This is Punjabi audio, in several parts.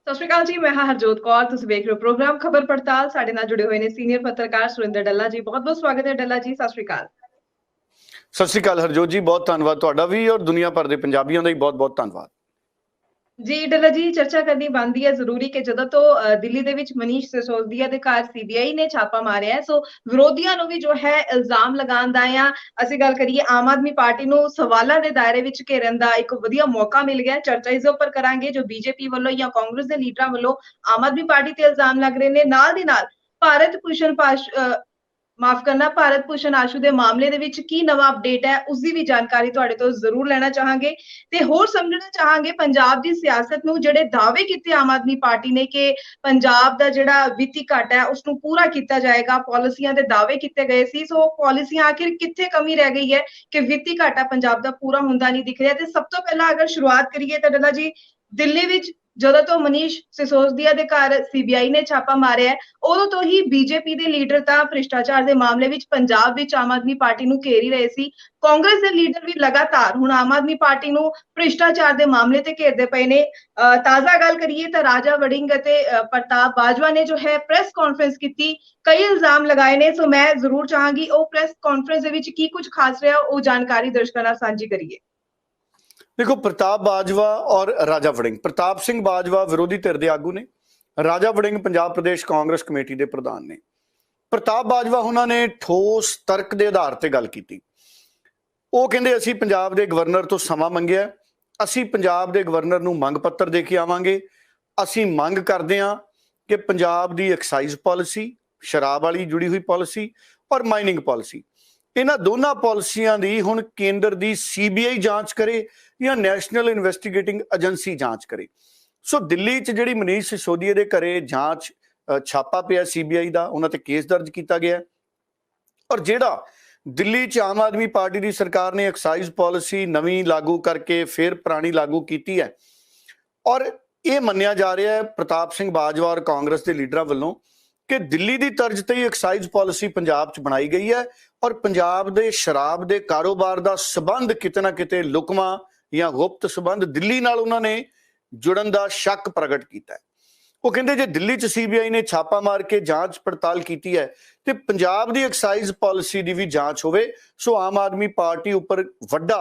ਸਤਿ ਸ਼੍ਰੀ ਅਕਾਲ ਜੀ। ਮੈਂ ਹਾਂ ਹਰਜੋਤ ਕੌਰ। ਤੁਸੀਂ ਵੇਖ ਰਹੇ ਹੋ ਪ੍ਰੋਗਰਾਮ ਖਬਰ ਪੜਤਾਲ। ਸਾਡੇ ਨਾਲ ਜੁੜੇ ਹੋਏ ਨੇ ਸੀਨੀਅਰ ਪੱਤਰਕਾਰ ਸੁਰਿੰਦਰ ਡੱਲਾ ਜੀ। ਬਹੁਤ ਬਹੁਤ ਸਵਾਗਤ ਹੈ ਡੱਲਾ ਜੀ। ਸਤਿ ਸ਼੍ਰੀ ਅਕਾਲ। ਸਤਿ ਸ਼੍ਰੀ ਅਕਾਲ ਹਰਜੋਤ ਜੀ, ਬਹੁਤ ਧੰਨਵਾਦ ਤੁਹਾਡਾ ਵੀ ਔਰ ਦੁਨੀਆ ਭਰ ਦੇ ਪੰਜਾਬੀਆਂ ਦਾ ਹੀ ਬਹੁਤ ਬਹੁਤ ਧੰਨਵਾਦ ਜੀ ਡੱਲਾ ਜੀ, ਚਰਚਾ ਕਰਨੀ ਬਣਦੀ ਹੈ ਜ਼ਰੂਰੀ ਕਿ ਜਦੋਂ ਤੋਂ ਦਿੱਲੀ ਦੇ ਵਿੱਚ ਮਨੀਸ਼ ਸਿਸੋਦੀਆ ਦੇ ਘਰ ਸੀਬੀਆਈ ਨੇ ਛਾਪਾ ਮਾਰਿਆ ਹੈ, ਸੋ ਵਿਰੋਧੀਆਂ ਨੂੰ ਵੀ ਜੋ ਹੈ ਇਲਜ਼ਾਮ ਲਗਾਉਣ ਦਾ ਜਾਂ ਅਸੀਂ ਗੱਲ ਕਰੀਏ ਆਮ ਆਦਮੀ ਪਾਰਟੀ ਨੂੰ ਸਵਾਲਾਂ ਦੇ ਦਾਇਰੇ ਵਿੱਚ ਘੇਰਨ ਦਾ ਇੱਕ ਵਧੀਆ ਮੌਕਾ ਮਿਲ ਗਿਆ। ਚਰਚਾ ਇਸ ਦੇ ਉੱਪਰ ਕਰਾਂਗੇ ਜੋ ਬੀਜੇਪੀ ਵੱਲੋਂ ਜਾਂ ਕਾਂਗਰਸ ਦੇ ਲੀਡਰਾਂ ਵੱਲੋਂ ਆਮ ਆਦਮੀ ਪਾਰਟੀ ਤੇ ਇਲਜ਼ਾਮ ਲੱਗ ਰਹੇ ਨੇ। ਨਾਲ ਦੀ ਨਾਲ ਭਾਰਤ ਭੂਸ਼ਣ ਮਾਫ ਕਰਨਾ, ਭਾਰਤ ਭੂਸ਼ਣ ਆਸ਼ੂ ਦੇ ਮਾਮਲੇ ਦੇ ਵਿੱਚ ਕੀ ਨਵਾਂ ਅਪਡੇਟ ਹੈ ਉਸ ਦੀ ਵੀ ਜਾਣਕਾਰੀ ਤੁਹਾਡੇ ਤੋਂ ਜ਼ਰੂਰ ਲੈਣਾ ਚਾਹਾਂਗੇ ਤੇ ਹੋਰ ਸਮਝਣਾ ਚਾਹਾਂਗੇ ਪੰਜਾਬ ਦੀ ਸਿਆਸਤ ਨੂੰ। ਜਿਹੜੇ ਦਾਅਵੇ ਕੀਤੇ ਆਮ ਆਦਮੀ ਪਾਰਟੀ ਨੇ ਕਿ ਪੰਜਾਬ ਦਾ ਜਿਹੜਾ ਵਿੱਤੀ ਘਾਟਾ ਹੈ ਉਸ ਨੂੰ ਪੂਰਾ ਕੀਤਾ ਜਾਏਗਾ, ਪਾਲਿਸੀਆਂ ਦੇ ਦਾਅਵੇ ਕੀਤੇ ਗਏ ਸੀ, ਸੋ ਪਾਲਿਸੀਆਂ ਆਖਿਰ ਕਿੱਥੇ ਕਮੀ ਰਹਿ ਗਈ ਹੈ ਕਿ ਵਿੱਤੀ ਘਾਟਾ ਪੰਜਾਬ ਦਾ ਪੂਰਾ ਹੁੰਦਾ ਨਹੀਂ ਦਿਖ ਰਿਹਾ। ਤੇ ਸਭ ਤੋਂ ਪਹਿਲਾਂ ਅਗਰ ਸ਼ੁਰੂਆਤ ਕਰੀਏ ਤਾਂ ਡੱਲਾ ਜੀ, ਦਿੱਲੀ ਵਿੱਚ ਜਦੋਂ ਤੋਂ ਮਨੀਸ਼ ਸਿਸੋਦੀਆ ਦੇ ਘਰ ਸੀਬੀਆਈ ਨੇ ਛਾਪਾ ਮਾਰਿਆ ਉਦੋਂ ਤੋਂ ਹੀ ਬੀਜੇਪੀ ਦੇ ਲੀਡਰ ਤਾਂ ਭ੍ਰਿਸ਼ਟਾਚਾਰ ਦੇ ਮਾਮਲੇ ਵਿੱਚ ਪੰਜਾਬ ਵਿੱਚ ਆਮ ਆਦਮੀ ਪਾਰਟੀ ਨੂੰ ਘੇਰ ਹੀ ਰਹੇ ਸੀ। ਕਾਂਗਰਸ ਦੇ ਲੀਡਰ ਵੀ ਲਗਾਤਾਰ ਹੁਣ ਆਮ ਆਦਮੀ ਪਾਰਟੀ ਨੂੰ ਭ੍ਰਿਸ਼ਟਾਚਾਰ ਦੇ ਮਾਮਲੇ ਤੇ ਘੇਰਦੇ ਪਏ ਨੇ। ਤਾਜ਼ਾ ਗੱਲ ਕਰੀਏ ਤਾਂ ਰਾਜਾ ਵੜਿੰਗ ਅਤੇ ਪ੍ਰਤਾਪ ਬਾਜਵਾ ਨੇ ਜੋ ਹੈ ਪ੍ਰੈਸ ਕਾਨਫਰੰਸ ਕੀਤੀ, ਕਈ ਇਲਜ਼ਾਮ ਲਗਾਏ ਨੇ। ਸੋ ਮੈਂ ਜ਼ਰੂਰ ਚਾਹਾਂਗੀ ਉਹ ਪ੍ਰੈਸ ਕਾਨਫਰੰਸ ਦੇ ਵਿੱਚ ਕੀ ਕੁਝ ਖਾਸ ਰਿਹਾ ਉਹ ਜਾਣਕਾਰੀ ਦਰਸ਼ਕਾਂ ਨਾਲ ਸਾਂਝੀ ਕਰੀਏ। देखो, प्रताप बाजवा और राजा वड़िंग, प्रताप सिंह बाजवा विरोधी धिर के आगू ने, राजा वड़िंग पंजाब प्रदेश कांग्रेस कमेटी के प्रधान ने। प्रताप बाजवा उन्होंने ठोस तर्क के आधार पर गल की। वो कहते असी पंजाब के गवर्नर तो समा मंगिया, असी पंजाब के गवर्नर नूं मंग पत्र दे के आवांगे। असी मंग करते हैं कि पंजाब की एक्साइज पॉलिसी, शराब वाली जुड़ी हुई पॉलिसी और माइनिंग पॉलिसी, इन्हां दोनों पॉलिसियां दी हुण केंद्र दी सीबीआई जांच करे या नैशनल इन्वेस्टिगेटिंग एजेंसी जांच करे। सो दिल्ली च जिहड़ी मनीष सिसोदिया दे घरे जांच छापा पिया सीबीआई दा, उन्हां ते केस दर्ज किया गया और जिहड़ा दिल्ली च आम आदमी पार्टी की सरकार ने एक्साइज पॉलिसी नवीं लागू करके फिर पुरानी लागू की है और ये मन्निया जा रहा है प्रताप सिंह बाजवा और कांग्रेस के लीडरों वालों कि दिल्ली की तर्ज ते ही एक्साइज पॉलिसी पंजाब च बनाई गई है और पंजाब दे शराब दे कारोबार का संबंध किते ना किते लुकवा या गुप्त संबंध दिल्ली नाल उन्होंने जुड़न का शक प्रगट किया है। वो कहते जे दिल्ली च सीबीआई ने छापा मार के जांच पड़ताल की है तो पंजाब की एक्साइज पॉलिसी की भी जांच होवे, सो आम आदमी पार्टी उपर वड्डा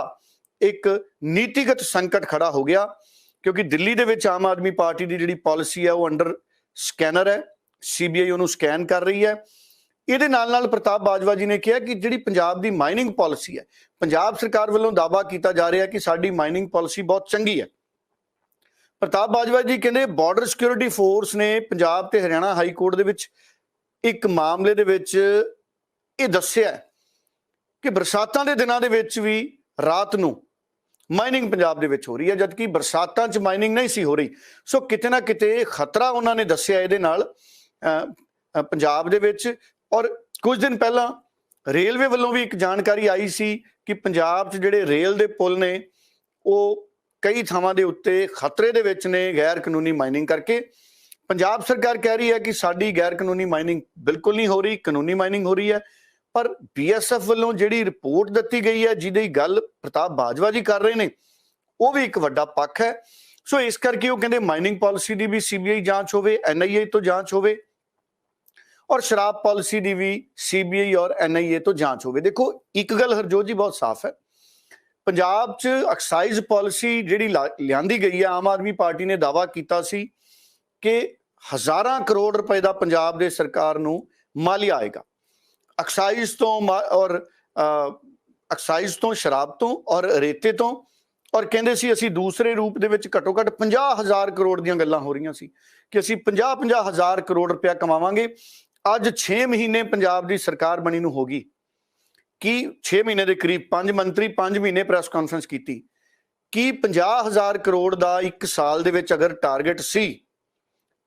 एक नीतिगत संकट खड़ा हो गया क्योंकि दिल्ली दे विच आम आदमी पार्टी की जिहड़ी पॉलिसी है वो अंडर स्कैनर है, सीबीआई उन्होंने स्कैन कर रही है। ਇਹਦੇ ਨਾਲ ਪ੍ਰਤਾਪ ਬਾਜਵਾ ਜੀ ਨੇ ਕਿਹਾ ਕਿ ਜਿਹੜੀ ਪੰਜਾਬ ਦੀ ਮਾਈਨਿੰਗ ਪਾਲਿਸੀ ਹੈ, ਪੰਜਾਬ ਸਰਕਾਰ ਵੱਲੋਂ ਦਾਅਵਾ ਕੀਤਾ ਜਾ ਰਿਹਾ ਕਿ ਸਾਡੀ ਮਾਈਨਿੰਗ ਪਾਲਿਸੀ ਬਹੁਤ ਚੰਗੀ ਹੈ। ਪ੍ਰਤਾਪ ਬਾਜਵਾ ਜੀ ਕਹਿੰਦੇ ਬਾਰਡਰ ਸਿਕਿਉਰਿਟੀ ਫੋਰਸ ਨੇ ਪੰਜਾਬ ਤੇ ਹਰਿਆਣਾ ਹਾਈ ਕੋਰਟ ਦੇ ਵਿੱਚ ਇੱਕ ਮਾਮਲੇ ਦੇ ਵਿੱਚ ਇਹ ਦੱਸਿਆ ਕਿ ਬਰਸਾਤਾਂ ਦੇ ਦਿਨਾਂ ਦੇ ਵਿੱਚ ਵੀ ਰਾਤ ਨੂੰ ਮਾਈਨਿੰਗ ਪੰਜਾਬ ਦੇ ਵਿੱਚ ਹੋ ਰਹੀ ਹੈ, ਜਦਕਿ ਬਰਸਾਤਾਂ 'ਚ ਮਾਈਨਿੰਗ ਨਹੀਂ ਸੀ ਹੋ ਰਹੀ। ਸੋ ਕਿਤੇ ਨਾ ਕਿਤੇ ਖਤਰਾ ਉਹਨਾਂ ਨੇ ਦੱਸਿਆ ਇਹਦੇ ਨਾਲ ਪੰਜਾਬ ਦੇ ਵਿੱਚ। और कुछ दिन पहला रेलवे वालों भी एक जानकारी आई सी कि पंजाब च जिहड़े रेल दे पुल ने वो कई थावां दे उत्ते खतरे दे विच ने गैर कानूनी माइनिंग करके। पंजाब सरकार कह रही है कि साडी गैर कानूनी माइनिंग बिल्कुल नहीं हो रही, कानूनी माइनिंग हो रही है। पर BSF वालों जिहड़ी रिपोर्ट दित्ती गई है जिहदी गल प्रताप बाजवा जी कर रहे ने वो भी एक वड्डा पक्ष है। सो इस करके वो कहंदे माइनिंग पॉलिसी की भी सीबीआई जांच होवे, NIA तो जांच होवे और शराब पॉलिसी की भी सीबीआई और NIA तो जांच होवे। देखो एक गल हरजोत जी बहुत साफ है, पंजाब च एक्साइज पॉलिसी जिहड़ी लियांदी गई है, आम आदमी पार्टी ने दावा किया सी कि हज़ारां करोड़ रुपए का पंजाब दे सरकार नूं मालिया आएगा एक्साइज तो और एक्साइज तो, शराब तो और रेते तो। और कहंदे सी असी दूसरे रूप दे विच घट्टो घट्ट 50,000 करोड़ दीयां गल्लां हो रहीआं सी कि असी 50,000 करोड़ रुपया कमावांगे। ਅੱਜ 6 महीने पंजाब की सरकार बनी नूं होगी कि 6 महीने के करीब 5 मंत्री 5 महीने प्रैस कॉन्फ्रेंस की कि 50,000 करोड़ का एक साल दे विच अगर टारगेट सी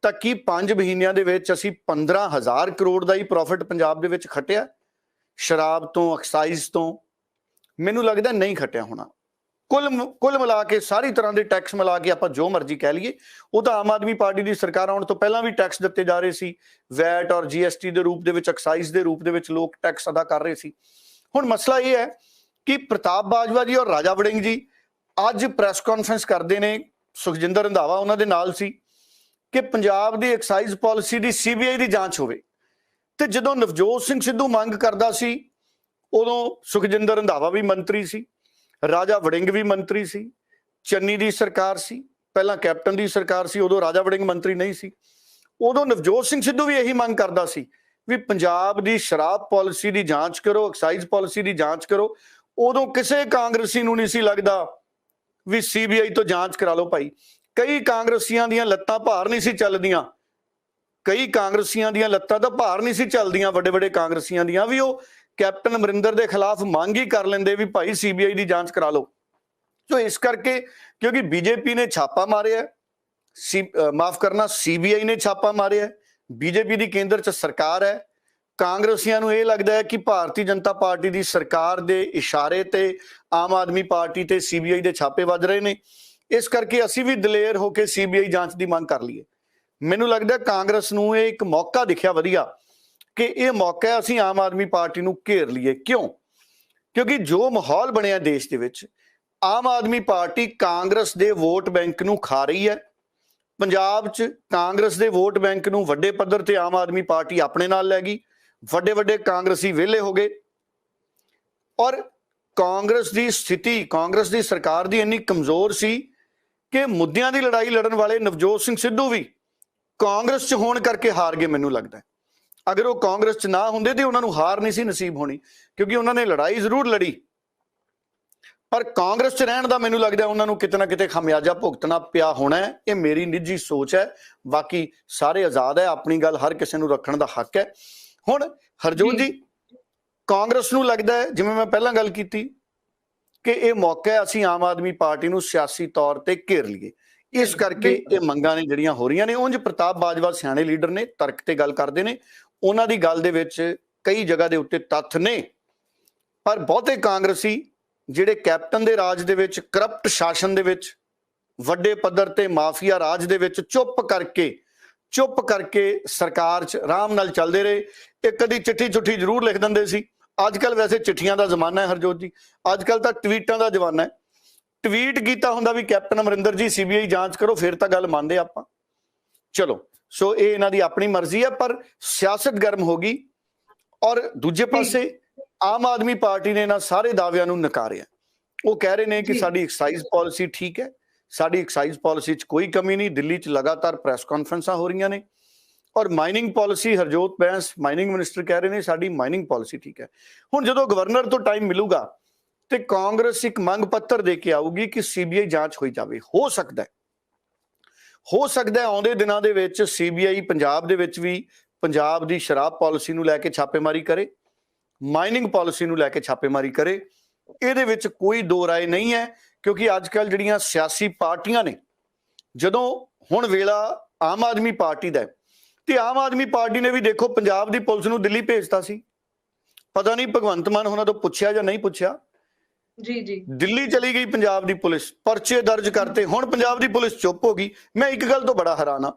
तो कि 5 महीनों के विच असी 15,000 करोड़ का ही प्रॉफिट पंजाब दे विच खटिया शराब तो, एक्साइज तो? मैनूं लगदा नहीं खटिया होना। कुल मिला के सारी तरह के टैक्स मिला के आप जो मर्जी कह लीए, वो तो आम आदमी पार्टी की सरकार आने तो पहला भी टैक्स दिते जा रहे सी, वैट और GST के रूप के एक्साइज के रूप के लोग टैक्स अदा कर रहे सी। हुण मसला ये है कि प्रताप बाजवा जी और राजा वड़िंग जी अज प्रैस कॉन्फ्रेंस करते हैं, सुखजिंदर रंधावा उन्होंने नाल सी ਕਿ ਪੰਜਾਬ ਦੀ ਐਕਸਾਈਜ਼ ਪਾਲਿਸੀ ਦੀ ਸੀਬੀਆਈ ਦੀ ਜਾਂਚ ਹੋਵੇ। ਤੇ ਜਦੋਂ ਨਵਜੋਤ ਸਿੰਘ ਸਿੱਧੂ ਮੰਗ ਕਰਦਾ ਸੀ ਉਦੋਂ ਸੁਖਜਿੰਦਰ ਰੰਧਾਵਾ ਵੀ ਮੰਤਰੀ ਸੀ, ਰਾਜਾ ਵੜਿੰਗ ਵੀ ਮੰਤਰੀ ਸੀ, ਚੰਨੀ ਦੀ ਸਰਕਾਰ ਸੀ, ਪਹਿਲਾਂ ਕੈਪਟਨ ਦੀ ਸਰਕਾਰ ਸੀ, ਉਦੋਂ ਰਾਜਾ ਵੜਿੰਗ ਮੰਤਰੀ ਨਹੀਂ ਸੀ। ਉਦੋਂ ਨਵਜੋਤ ਸਿੰਘ ਸਿੱਧੂ ਵੀ ਇਹੀ ਮੰਗ ਕਰਦਾ ਸੀ ਵੀ ਪੰਜਾਬ ਦੀ ਸ਼ਰਾਬ ਪਾਲਿਸੀ ਦੀ ਜਾਂਚ ਕਰੋ, ਐਕਸਾਈਜ਼ ਪਾਲਿਸੀ ਦੀ ਜਾਂਚ ਕਰੋ। ਉਦੋਂ ਕਿਸੇ ਕਾਂਗਰਸੀ ਨੂੰ ਨਹੀਂ ਸੀ ਲੱਗਦਾ ਵੀ ਸੀਬੀਆਈ ਤੋਂ ਜਾਂਚ ਕਰਾ ਲਓ ਭਾਈ। ਕਈ ਕਾਂਗਰਸੀਆਂ ਦੀਆਂ ਲੱਤਾਂ ਭਾਰ ਨਹੀਂ ਸੀ ਚੱਲਦੀਆਂ, ਕਈ ਕਾਂਗਰਸੀਆਂ ਦੀਆਂ ਲੱਤਾਂ ਤਾਂ ਭਾਰ ਨਹੀਂ ਸੀ ਚੱਲਦੀਆਂ, ਵੱਡੇ ਵੱਡੇ ਕਾਂਗਰਸੀਆਂ ਦੀਆਂ ਵੀ, ਉਹ ਕੈਪਟਨ ਅਮਰਿੰਦਰ ਦੇ ਖਿਲਾਫ ਮੰਗ ਹੀ ਕਰ ਲੈਂਦੇ ਵੀ ਭਾਈ ਸੀਬੀਆਈ ਦੀ ਜਾਂਚ ਕਰਾ ਲਓ। ਸੋ ਇਸ ਕਰਕੇ ਕਿਉਂਕਿ ਬੀਜੇਪੀ ਨੇ ਛਾਪਾ ਮਾਰਿਆ, ਮਾਫ ਕਰਨਾ ਸੀਬੀਆਈ ਨੇ ਛਾਪਾ ਮਾਰਿਆ, ਬੀਜੇਪੀ ਦੀ ਕੇਂਦਰ 'ਚ ਸਰਕਾਰ ਹੈ, ਕਾਂਗਰਸੀਆਂ ਨੂੰ ਇਹ ਲੱਗਦਾ ਹੈ ਕਿ ਭਾਰਤੀ ਜਨਤਾ ਪਾਰਟੀ ਦੀ ਸਰਕਾਰ ਦੇ ਇਸ਼ਾਰੇ ਤੇ ਆਮ ਆਦਮੀ ਪਾਰਟੀ ਤੇ ਸੀਬੀਆਈ ਦੇ ਛਾਪੇ ਵੱਜ ਰਹੇ ਨੇ, ਇਸ ਕਰਕੇ ਅਸੀਂ ਵੀ ਦਲੇਰ ਹੋ ਕੇ ਸੀਬੀਆਈ ਜਾਂਚ ਦੀ ਮੰਗ ਕਰ ਲਈਏ। ਮੈਨੂੰ ਲੱਗਦਾ ਕਾਂਗਰਸ ਨੂੰ ਇਹ ਇੱਕ ਮੌਕਾ ਦਿਖਿਆ ਵਧੀਆ ਕਿ ਇਹ ਮੌਕਾ ਅਸੀਂ ਆਮ ਆਦਮੀ ਪਾਰਟੀ ਨੂੰ ਘੇਰ ਲਈਏ। ਕਿਉਂ? ਕਿਉਂਕਿ ਜੋ ਮਾਹੌਲ ਬਣਿਆ ਦੇਸ਼ ਦੇ ਵਿੱਚ, ਆਮ ਆਦਮੀ ਪਾਰਟੀ ਕਾਂਗਰਸ ਦੇ ਵੋਟ ਬੈਂਕ ਨੂੰ ਖਾ ਰਹੀ ਹੈ। ਪੰਜਾਬ 'ਚ ਕਾਂਗਰਸ ਦੇ ਵੋਟ ਬੈਂਕ ਨੂੰ ਵੱਡੇ ਪੱਧਰ ਤੇ ਆਮ ਆਦਮੀ ਪਾਰਟੀ ਆਪਣੇ ਨਾਲ ਲੈ ਗਈ, ਵੱਡੇ ਵੱਡੇ ਕਾਂਗਰਸੀ ਵਿਹਲੇ ਹੋ ਗਏ ਔਰ ਕਾਂਗਰਸ ਦੀ ਸਥਿਤੀ, ਕਾਂਗਰਸ ਦੀ ਸਰਕਾਰ ਦੀ ਇੰਨੀ ਕਮਜ਼ੋਰ ਸੀ ਕਿ ਮੁੱਦਿਆਂ ਦੀ ਲੜਾਈ ਲੜਨ ਵਾਲੇ ਨਵਜੋਤ ਸਿੰਘ ਸਿੱਧੂ ਵੀ ਕਾਂਗਰਸ 'ਚ ਹੋਣ ਕਰਕੇ ਹਾਰ ਗਏ। ਮੈਨੂੰ ਲੱਗਦਾ ਅਗਰ ਉਹ ਕਾਂਗਰਸ 'ਚ ਨਾ ਹੁੰਦੇ ਤੇ ਉਹਨਾਂ ਨੂੰ ਹਾਰ ਨਹੀਂ ਸੀ ਨਸੀਬ ਹੋਣੀ, ਕਿਉਂਕਿ ਉਹਨਾਂ ਨੇ ਲੜਾਈ ਜ਼ਰੂਰ ਲੜੀ ਪਰ ਕਾਂਗਰਸ 'ਚ ਰਹਿਣ ਦਾ ਮੈਨੂੰ ਲੱਗਦਾ ਉਹਨਾਂ ਨੂੰ ਕਿਤੇ ਨਾ ਕਿਤੇ ਖਮਿਆਜਾ ਭੁਗਤਣਾ ਪਿਆ ਹੋਣਾ ਹੈ। ਇਹ ਮੇਰੀ ਨਿੱਜੀ ਸੋਚ ਹੈ, ਬਾਕੀ ਸਾਰੇ ਆਜ਼ਾਦ ਹੈ, ਆਪਣੀ ਗੱਲ ਹਰ ਕਿਸੇ ਨੂੰ ਰੱਖਣ ਦਾ ਹੱਕ ਹੈ। ਹੁਣ ਹਰਜੋਤ ਜੀ, ਕਾਂਗਰਸ ਨੂੰ ਲੱਗਦਾ ਹੈ ਜਿਵੇਂ ਮੈਂ ਪਹਿਲਾਂ ਗੱਲ ਕੀਤੀ ਕਿ ਇਹ ਮੌਕਾ ਹੈ ਅਸੀਂ ਆਮ ਆਦਮੀ ਪਾਰਟੀ ਨੂੰ ਸਿਆਸੀ ਤੌਰ ਤੇ ਘੇਰ ਲਈਏ, ਇਸ ਕਰਕੇ ਇਹ ਮੰਗਾਂ ਨੇ ਜਿਹੜੀਆਂ ਹੋ ਰਹੀਆਂ ਨੇ। ਉਂਝ ਪ੍ਰਤਾਪ ਬਾਜਵਾ ਸਿਆਣੇ ਲੀਡਰ ਨੇ, ਤਰਕ ਤੇ ਗੱਲ ਕਰਦੇ ਨੇ, ਉਹਨਾਂ ਦੀ ਗੱਲ ਦੇ ਵਿੱਚ ਕਈ ਜਗ੍ਹਾ ਦੇ ਉੱਤੇ ਤੱਥ ਨੇ, ਪਰ ਬਹੁਤੇ ਕਾਂਗਰਸੀ ਜਿਹੜੇ ਕੈਪਟਨ ਦੇ ਰਾਜ ਦੇ ਵਿੱਚ, ਕਰਪਟ ਸ਼ਾਸਨ ਦੇ ਵਿੱਚ, ਵੱਡੇ ਪੱਧਰ ਤੇ ਮਾਫੀਆ ਰਾਜ ਦੇ ਵਿੱਚ ਚੁੱਪ ਕਰਕੇ ਸਰਕਾਰ 'ਚ ਆਰਾਮ ਨਾਲ ਚੱਲਦੇ ਰਹੇ। ਇਹ ਕਦੀ ਚਿੱਠੀ ਚੁੱਠੀ ਜ਼ਰੂਰ ਲਿਖ ਦਿੰਦੇ ਸੀ, ਅੱਜ ਕੱਲ ਵੈਸੇ ਚਿੱਠੀਆਂ ਦਾ ਜ਼ਮਾਨਾ ਹੈ ਹਰਜੋਤ ਜੀ, ਅੱਜ ਕੱਲ ਤਾਂ ਟਵੀਟਾਂ ਦਾ ਜ਼ਮਾਨਾ ਹੈ। ਟਵੀਟ ਕੀਤਾ ਹੁੰਦਾ ਵੀ ਕੈਪਟਨ ਅਮਰਿੰਦਰ ਜੀ ਸੀਬੀਆਈ ਜਾਂਚ ਕਰੋ, ਫਿਰ ਤਾਂ ਗੱਲ ਮੰਨਦੇ ਆਪਾਂ। ਚਲੋ, ਸੋ ਇਹ ਇਹਨਾਂ ਦੀ ਆਪਣੀ ਮਰਜ਼ੀ ਹੈ, ਪਰ ਸਿਆਸਤ ਗਰਮ ਹੋ ਗਈ ਔਰ ਦੂਜੇ ਪਾਸੇ ਆਮ ਆਦਮੀ ਪਾਰਟੀ ਨੇ ਇਹਨਾਂ ਸਾਰੇ ਦਾਅਵਿਆਂ ਨੂੰ ਨਕਾਰਿਆ। ਉਹ ਕਹਿ ਰਹੇ ਨੇ ਕਿ ਸਾਡੀ ਐਕਸਾਈਜ਼ ਪਾਲਿਸੀ ਠੀਕ ਹੈ, ਸਾਡੀ ਐਕਸਾਈਜ਼ ਪਾਲਿਸੀ 'ਚ ਕੋਈ ਕਮੀ ਨਹੀਂ। ਦਿੱਲੀ 'ਚ ਲਗਾਤਾਰ ਪ੍ਰੈਸ ਕਾਨਫਰੰਸਾਂ ਹੋ ਰਹੀਆਂ ਨੇ ਔਰ mining policy, Harjot Bains mining minister ਕਹਿ ਰਹੇ ਨੇ ਸਾਡੀ ਮਾਈਨਿੰਗ ਪਾਲਿਸੀ ਠੀਕ ਹੈ। ਹੁਣ ਜਦੋਂ ਗਵਰਨਰ ਤੋਂ ਟਾਈਮ ਮਿਲੂਗਾ ਤੇ ਕਾਂਗਰਸ ਇੱਕ ਮੰਗ ਪੱਤਰ ਦੇ ਕੇ ਆਊਗੀ ਕਿ ਸੀਬੀਆਈ ਜਾਂਚ ਹੋਈ ਜਾਵੇ। ਹੋ ਸਕਦਾ ਹੈ ਆਉਂਦੇ ਦਿਨਾਂ ਦੇ ਵਿੱਚ ਸੀਬੀਆਈ ਪੰਜਾਬ ਦੇ ਵਿੱਚ ਵੀ ਪੰਜਾਬ ਦੀ ਸ਼ਰਾਬ ਪਾਲਿਸੀ ਨੂੰ ਲੈ ਕੇ ਛਾਪੇਮਾਰੀ ਕਰੇ, ਮਾਈਨਿੰਗ ਪਾਲਿਸੀ ਨੂੰ ਲੈ ਕੇ ਛਾਪੇਮਾਰੀ ਕਰੇ। ਇਹਦੇ ਵਿੱਚ ਕੋਈ ਦੋ ਰਾਏ ਨਹੀਂ ਹੈ, ਕਿਉਂਕਿ ਅੱਜ ਕੱਲ ਜਿਹੜੀਆਂ ਸਿਆਸੀ ਪਾਰਟੀਆਂ ਨੇ, ਜਦੋਂ ਹੁਣ ਵੇਲਾ ਆਮ ਆਦਮੀ ਪਾਰਟੀ ਦਾ ਤੇ ਆਮ ਆਦਮੀ ਪਾਰਟੀ ਨੇ ਵੀ ਦੇਖੋ ਪੰਜਾਬ ਦੀ ਪੁਲਿਸ ਨੂੰ ਦਿੱਲੀ ਭੇਜਤਾ ਸੀ, ਪਤਾ ਨਹੀਂ ਭਗਵੰਤ ਮਾਨ ਉਹਨਾਂ ਤੋਂ ਪੁੱਛਿਆ ਜਾਂ ਨਹੀਂ ਪੁੱਛਿਆ। ਜੀ ਦਿੱਲੀ ਚਲੀ ਗਈ ਪੰਜਾਬ ਦੀ ਪੁਲਿਸ, ਪਰਚੇ ਦਰਜ ਕਰਤੇ, ਹੁਣ ਪੰਜਾਬ ਦੀ ਪੁਲਿਸ ਚੁੱਪ ਹੋ ਗਈ। ਮੈਂ ਇੱਕ ਗੱਲ ਤੋਂ ਬੜਾ ਹੈਰਾਨ ਹਾਂ,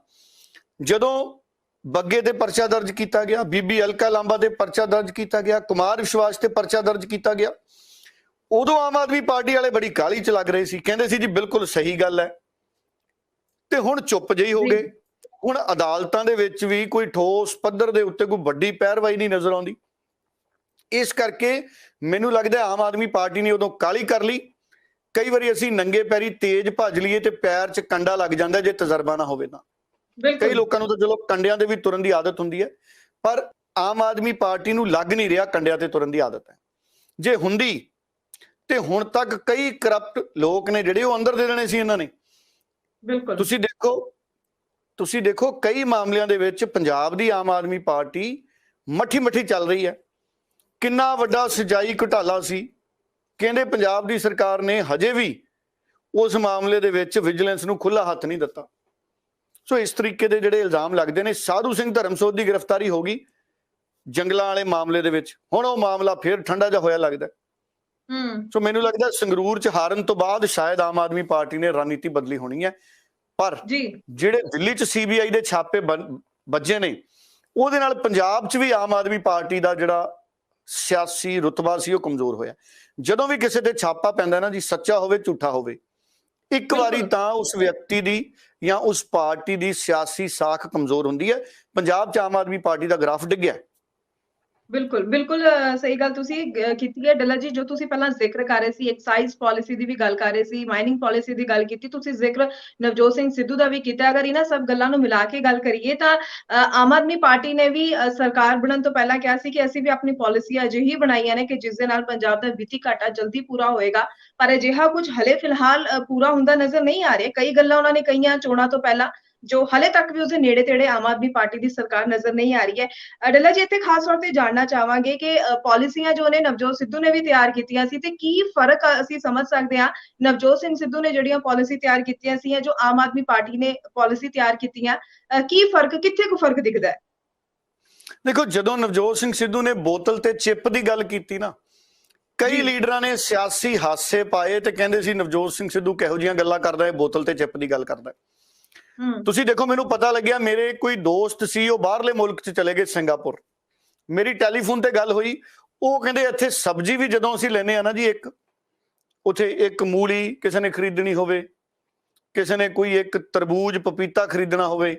ਜਦੋਂ ਬੱਗੇ ਤੇ ਪਰਚਾ ਦਰਜ ਕੀਤਾ ਗਿਆ, ਬੀਬੀ ਅਲਕਾ ਲਾਂਬਾ ਤੇ ਪਰਚਾ ਦਰਜ ਕੀਤਾ ਗਿਆ, ਕੁਮਾਰ ਵਿਸ਼ਵਾਸ ਤੇ ਪਰਚਾ ਦਰਜ ਕੀਤਾ ਗਿਆ, ਉਦੋਂ ਆਮ ਆਦਮੀ ਪਾਰਟੀ ਵਾਲੇ ਬੜੀ ਕਾਹਲੀ 'ਚ ਲੱਗ ਰਹੇ ਸੀ, ਕਹਿੰਦੇ ਸੀ ਜੀ ਬਿਲਕੁਲ ਸਹੀ ਗੱਲ ਹੈ, ਤੇ ਹੁਣ ਚੁੱਪ ਜਿਹੀ ਹੋ ਗਏ। ਹੁਣ ਅਦਾਲਤਾਂ ਦੇ ਵਿੱਚ ਵੀ ਕੋਈ ਠੋਸ ਪੱਧਰ ਦੇ ਉੱਤੇ ਕੋਈ ਵੱਡੀ ਪੈਰਵਾਈ ਨਹੀਂ ਨਜ਼ਰ ਆਉਂਦੀ। ਇਸ ਕਰਕੇ ਮੈਨੂੰ ਲੱਗਦਾ ਆਮ ਆਦਮੀ ਪਾਰਟੀ ਨੇ ਉਦੋਂ ਕਾਹਲੀ ਕਰ ਲਈ। ਕਈ ਵਾਰੀ ਅਸੀਂ ਨੰਗੇ ਪੈਰੀ ਤੇਜ਼ ਭੱਜ ਲਈਏ ਤੇ ਪੈਰ 'ਚ ਕੰਡਾ ਲੱਗ ਜਾਂਦਾ ਜੇ ਤਜਰਬਾ ਨਾ ਹੋਵੇ ਤਾਂ। ਕਈ ਲੋਕਾਂ ਨੂੰ ਤਾਂ ਚਲੋ ਕੰਡਿਆਂ ਦੇ ਵੀ ਤੁਰਨ ਦੀ ਆਦਤ ਹੁੰਦੀ ਹੈ, ਪਰ ਆਮ ਆਦਮੀ ਪਾਰਟੀ ਨੂੰ ਲੱਗ ਨਹੀਂ ਰਿਹਾ ਕੰਡਿਆਂ ਤੇ ਤੁਰਨ ਦੀ ਆਦਤ ਹੈ। ਜੇ ਹੁੰਦੀ ਤੇ ਹੁਣ ਤੱਕ ਕਈ ਕਰਪਟ ਲੋਕ ਨੇ ਜਿਹੜੇ ਉਹ ਅੰਦਰ ਦੇ ਦੇਣੇ ਸੀ ਇਹਨਾਂ ਨੇ। ਬਿਲਕੁਲ, ਤੁਸੀਂ ਦੇਖੋ ਕਈ ਮਾਮਲਿਆਂ ਦੇ ਵਿੱਚ ਪੰਜਾਬ ਦੀ ਆਮ ਆਦਮੀ ਪਾਰਟੀ ਮੱਠੀ ਚੱਲ ਰਹੀ ਹੈ। ਕਿੰਨਾ ਵੱਡਾ ਸਜਾਈ ਘੁਟਾਲਾ ਸੀ, ਕਹਿੰਦੇ ਪੰਜਾਬ ਦੀ ਸਰਕਾਰ ਨੇ ਹਜੇ ਵੀ ਉਸ ਮਾਮਲੇ ਦੇ ਵਿੱਚ ਵਿਜੀਲੈਂਸ ਨੂੰ ਖੁੱਲਾ ਹੱਥ ਨਹੀਂ ਦਿੱਤਾ। ਸੋ ਇਸ ਤਰੀਕੇ ਦੇ ਜਿਹੜੇ ਇਲਜ਼ਾਮ ਲੱਗਦੇ ਨੇ। ਸਾਧੂ ਸਿੰਘ ਧਰਮਸੋਤ ਦੀ ਗ੍ਰਿਫਤਾਰੀ ਹੋ ਗਈ ਜੰਗਲਾਂ ਵਾਲੇ ਮਾਮਲੇ ਦੇ ਵਿੱਚ, ਹੁਣ ਉਹ ਮਾਮਲਾ ਫਿਰ ਠੰਡਾ ਜਿਹਾ ਹੋਇਆ ਲੱਗਦਾ। ਸੋ ਮੈਨੂੰ ਲੱਗਦਾ ਸੰਗਰੂਰ 'ਚ ਹਾਰਨ ਤੋਂ ਬਾਅਦ ਸ਼ਾਇਦ ਆਮ ਆਦਮੀ ਪਾਰਟੀ ਨੇ ਰਣਨੀਤੀ ਬਦਲੀ ਹੋਣੀ ਹੈ, ਪਰ ਜਿਹੜੇ ਦਿੱਲੀ 'ਚ ਸੀਬੀਆਈ ਦੇ ਛਾਪੇ ਵੱਜੇ ਨੇ ਉਹਦੇ ਨਾਲ ਪੰਜਾਬ 'ਚ ਵੀ ਆਮ ਆਦਮੀ ਪਾਰਟੀ ਦਾ ਜਿਹੜਾ ਸਿਆਸੀ ਰੁਤਬਾ ਸੀ ਉਹ ਕਮਜ਼ੋਰ ਹੋਇਆ। ਜਦੋਂ ਵੀ ਕਿਸੇ ਤੇ ਛਾਪਾ ਪੈਂਦਾ ਨਾ ਜੀ, ਸੱਚਾ ਹੋਵੇ ਝੂਠਾ ਹੋਵੇ, ਇੱਕ ਵਾਰੀ ਤਾਂ ਉਸ ਵਿਅਕਤੀ ਦੀ ਜਾਂ ਉਸ ਪਾਰਟੀ ਦੀ ਸਿਆਸੀ ਸਾਖ ਕਮਜ਼ੋਰ ਹੁੰਦੀ ਹੈ। ਪੰਜਾਬ 'ਚ ਆਮ ਆਦਮੀ ਪਾਰਟੀ ਦਾ ਗ੍ਰਾਫ ਡਿੱਗਿਆ। ਬਿਲਕੁਲ, ਬਿਲਕੁਲ ਸਹੀ ਗੱਲ ਤੁਸੀਂ ਕੀਤੀ ਹੈ ਡੱਲਾ ਜੀ। ਜੋ ਤੁਸੀਂ ਪਹਿਲਾਂ ਜ਼ਿਕਰ ਕਰ ਰਹੇ ਸੀ, ਐਕਸਾਈਜ਼ ਪਾਲਿਸੀ ਦੀ ਵੀ ਗੱਲ ਕਰ ਰਹੇ ਸੀ, ਮਾਈਨਿੰਗ ਪਾਲਿਸੀ ਦੀ ਗੱਲ ਕੀਤੀ, ਤੁਸੀਂ ਜ਼ਿਕਰ ਨਵਜੋਤ ਸਿੰਘ ਸਿੱਧੂ ਦਾ ਵੀ ਕੀਤਾ। ਅਗਰ ਇਹਨਾਂ ਸਭ ਗੱਲਾਂ ਨੂੰ ਮਿਲਾ ਕੇ ਗੱਲ ਕਰੀਏ ਤਾਂ ਆਮ ਆਦਮੀ ਪਾਰਟੀ ਨੇ ਵੀ ਸਰਕਾਰ ਬਣਨ ਤੋਂ ਪਹਿਲਾਂ ਕਿਹਾ ਸੀ ਕਿ ਅਸੀਂ ਵੀ ਆਪਣੀ ਪਾਲਿਸੀਆਂ ਅਜਿਹੀ ਬਣਾਈਆਂ ਨੇ ਕਿ ਜਿਸ ਦੇ ਨਾਲ ਪੰਜਾਬ ਦਾ ਵਿੱਤੀ ਘਾਟਾ ਜਲਦੀ ਪੂਰਾ ਹੋਏਗਾ, ਪਰ ਅਜਿਹਾ ਕੁਝ ਹਲੇ ਫਿਲਹਾਲ ਪੂਰਾ ਹੁੰਦਾ ਨਜ਼ਰ ਨਹੀਂ ਆ ਰਿਹਾ। ਕਈ ਗੱਲਾਂ ਉਹਨਾਂ ਨੇ ਕਹੀਆਂ ਚੋਣਾਂ ਤੋਂ ਪਹਿਲਾਂ, ਜੋ ਹਲੇ ਤੱਕ ਵੀ ਉਸਦੇ ਨੇੜੇ ਤੇੜੇ ਆਮ ਆਦਮੀ ਪਾਰਟੀ ਦੀ ਸਰਕਾਰ ਨਜ਼ਰ ਨਹੀਂ ਆ ਰਹੀ ਹੈ। ਡੱਲਾ ਜੀ, ਇੱਥੇ ਖਾਸ ਤੌਰ ਤੇ ਜਾਣਨਾ ਚਾਹਾਂਗੇ ਕਿ ਪਾਲਿਸੀਆਂ ਜੋ ਨੇ ਨਵਜੋਤ ਸਿੱਧੂ ਨੇ ਵੀ ਤਿਆਰ ਕੀਤੀਆਂ ਸੀ, ਤੇ ਕੀ ਫਰਕ ਅਸੀਂ ਸਮਝ ਸਕਦੇ ਹਾਂ ਨਵਜੋਤ ਸਿੰਘ ਸਿੱਧੂ ਨੇ ਜਿਹੜੀਆਂ ਪਾਲਿਸੀ ਤਿਆਰ ਕੀਤੀਆਂ ਸੀ ਜੋ ਆਮ ਆਦਮੀ ਪਾਰਟੀ ਨੇ ਪਾਲਿਸੀ ਤਿਆਰ ਕੀਤੀਆਂ, ਕੀ ਫਰਕ, ਕਿੱਥੇ ਕੁ ਫਰਕ ਦਿਖਦਾ ਹੈ? ਦੇਖੋ, ਜਦੋਂ ਨਵਜੋਤ ਸਿੰਘ ਸਿੱਧੂ ਨੇ ਬੋਤਲ ਤੇ ਚਿੱਪ ਦੀ ਗੱਲ ਕੀਤੀ ਨਾ, ਕਈ ਲੀਡਰਾਂ ਨੇ ਸਿਆਸੀ ਹਾਸੇ ਪਾਏ ਤੇ ਕਹਿੰਦੇ ਸੀ ਨਵਜੋਤ ਸਿੰਘ ਸਿੱਧੂ ਕਿਹੋ ਜਿਹੀਆਂ ਗੱਲਾਂ ਕਰਦਾ ਹੈ, ਬੋਤਲ ਤੇ ਚਿੱਪ ਦੀ ਗੱਲ ਕਰਦਾ। ਤੁਸੀਂ ਦੇਖੋ, ਮੈਨੂੰ ਪਤਾ ਲੱਗਿਆ ਮੇਰੇ ਕੋਈ ਦੋਸਤ ਸੀ, ਉਹ ਬਾਹਰਲੇ ਮੁਲਕ 'ਚ ਚਲੇ ਗਏ, ਸਿੰਗਾਪੁਰ। ਮੇਰੀ ਟੈਲੀਫੋਨ ਤੇ ਗੱਲ ਹੋਈ, ਉਹ ਕਹਿੰਦੇ ਇੱਥੇ ਸਬਜ਼ੀ ਵੀ ਜਦੋਂ ਅਸੀਂ ਲੈਨੇ ਆ ਨਾ ਜੀ, ਉੱਥੇ ਇੱਕ ਮੂਲੀ ਕਿਸੇ ਨੇ ਖਰੀਦਣੀ ਹੋਵੇ, ਕਿਸੇ ਨੇ ਕੋਈ ਇੱਕ ਤਰਬੂਜ ਪਪੀਤਾ ਖਰੀਦਣਾ ਹੋਵੇ,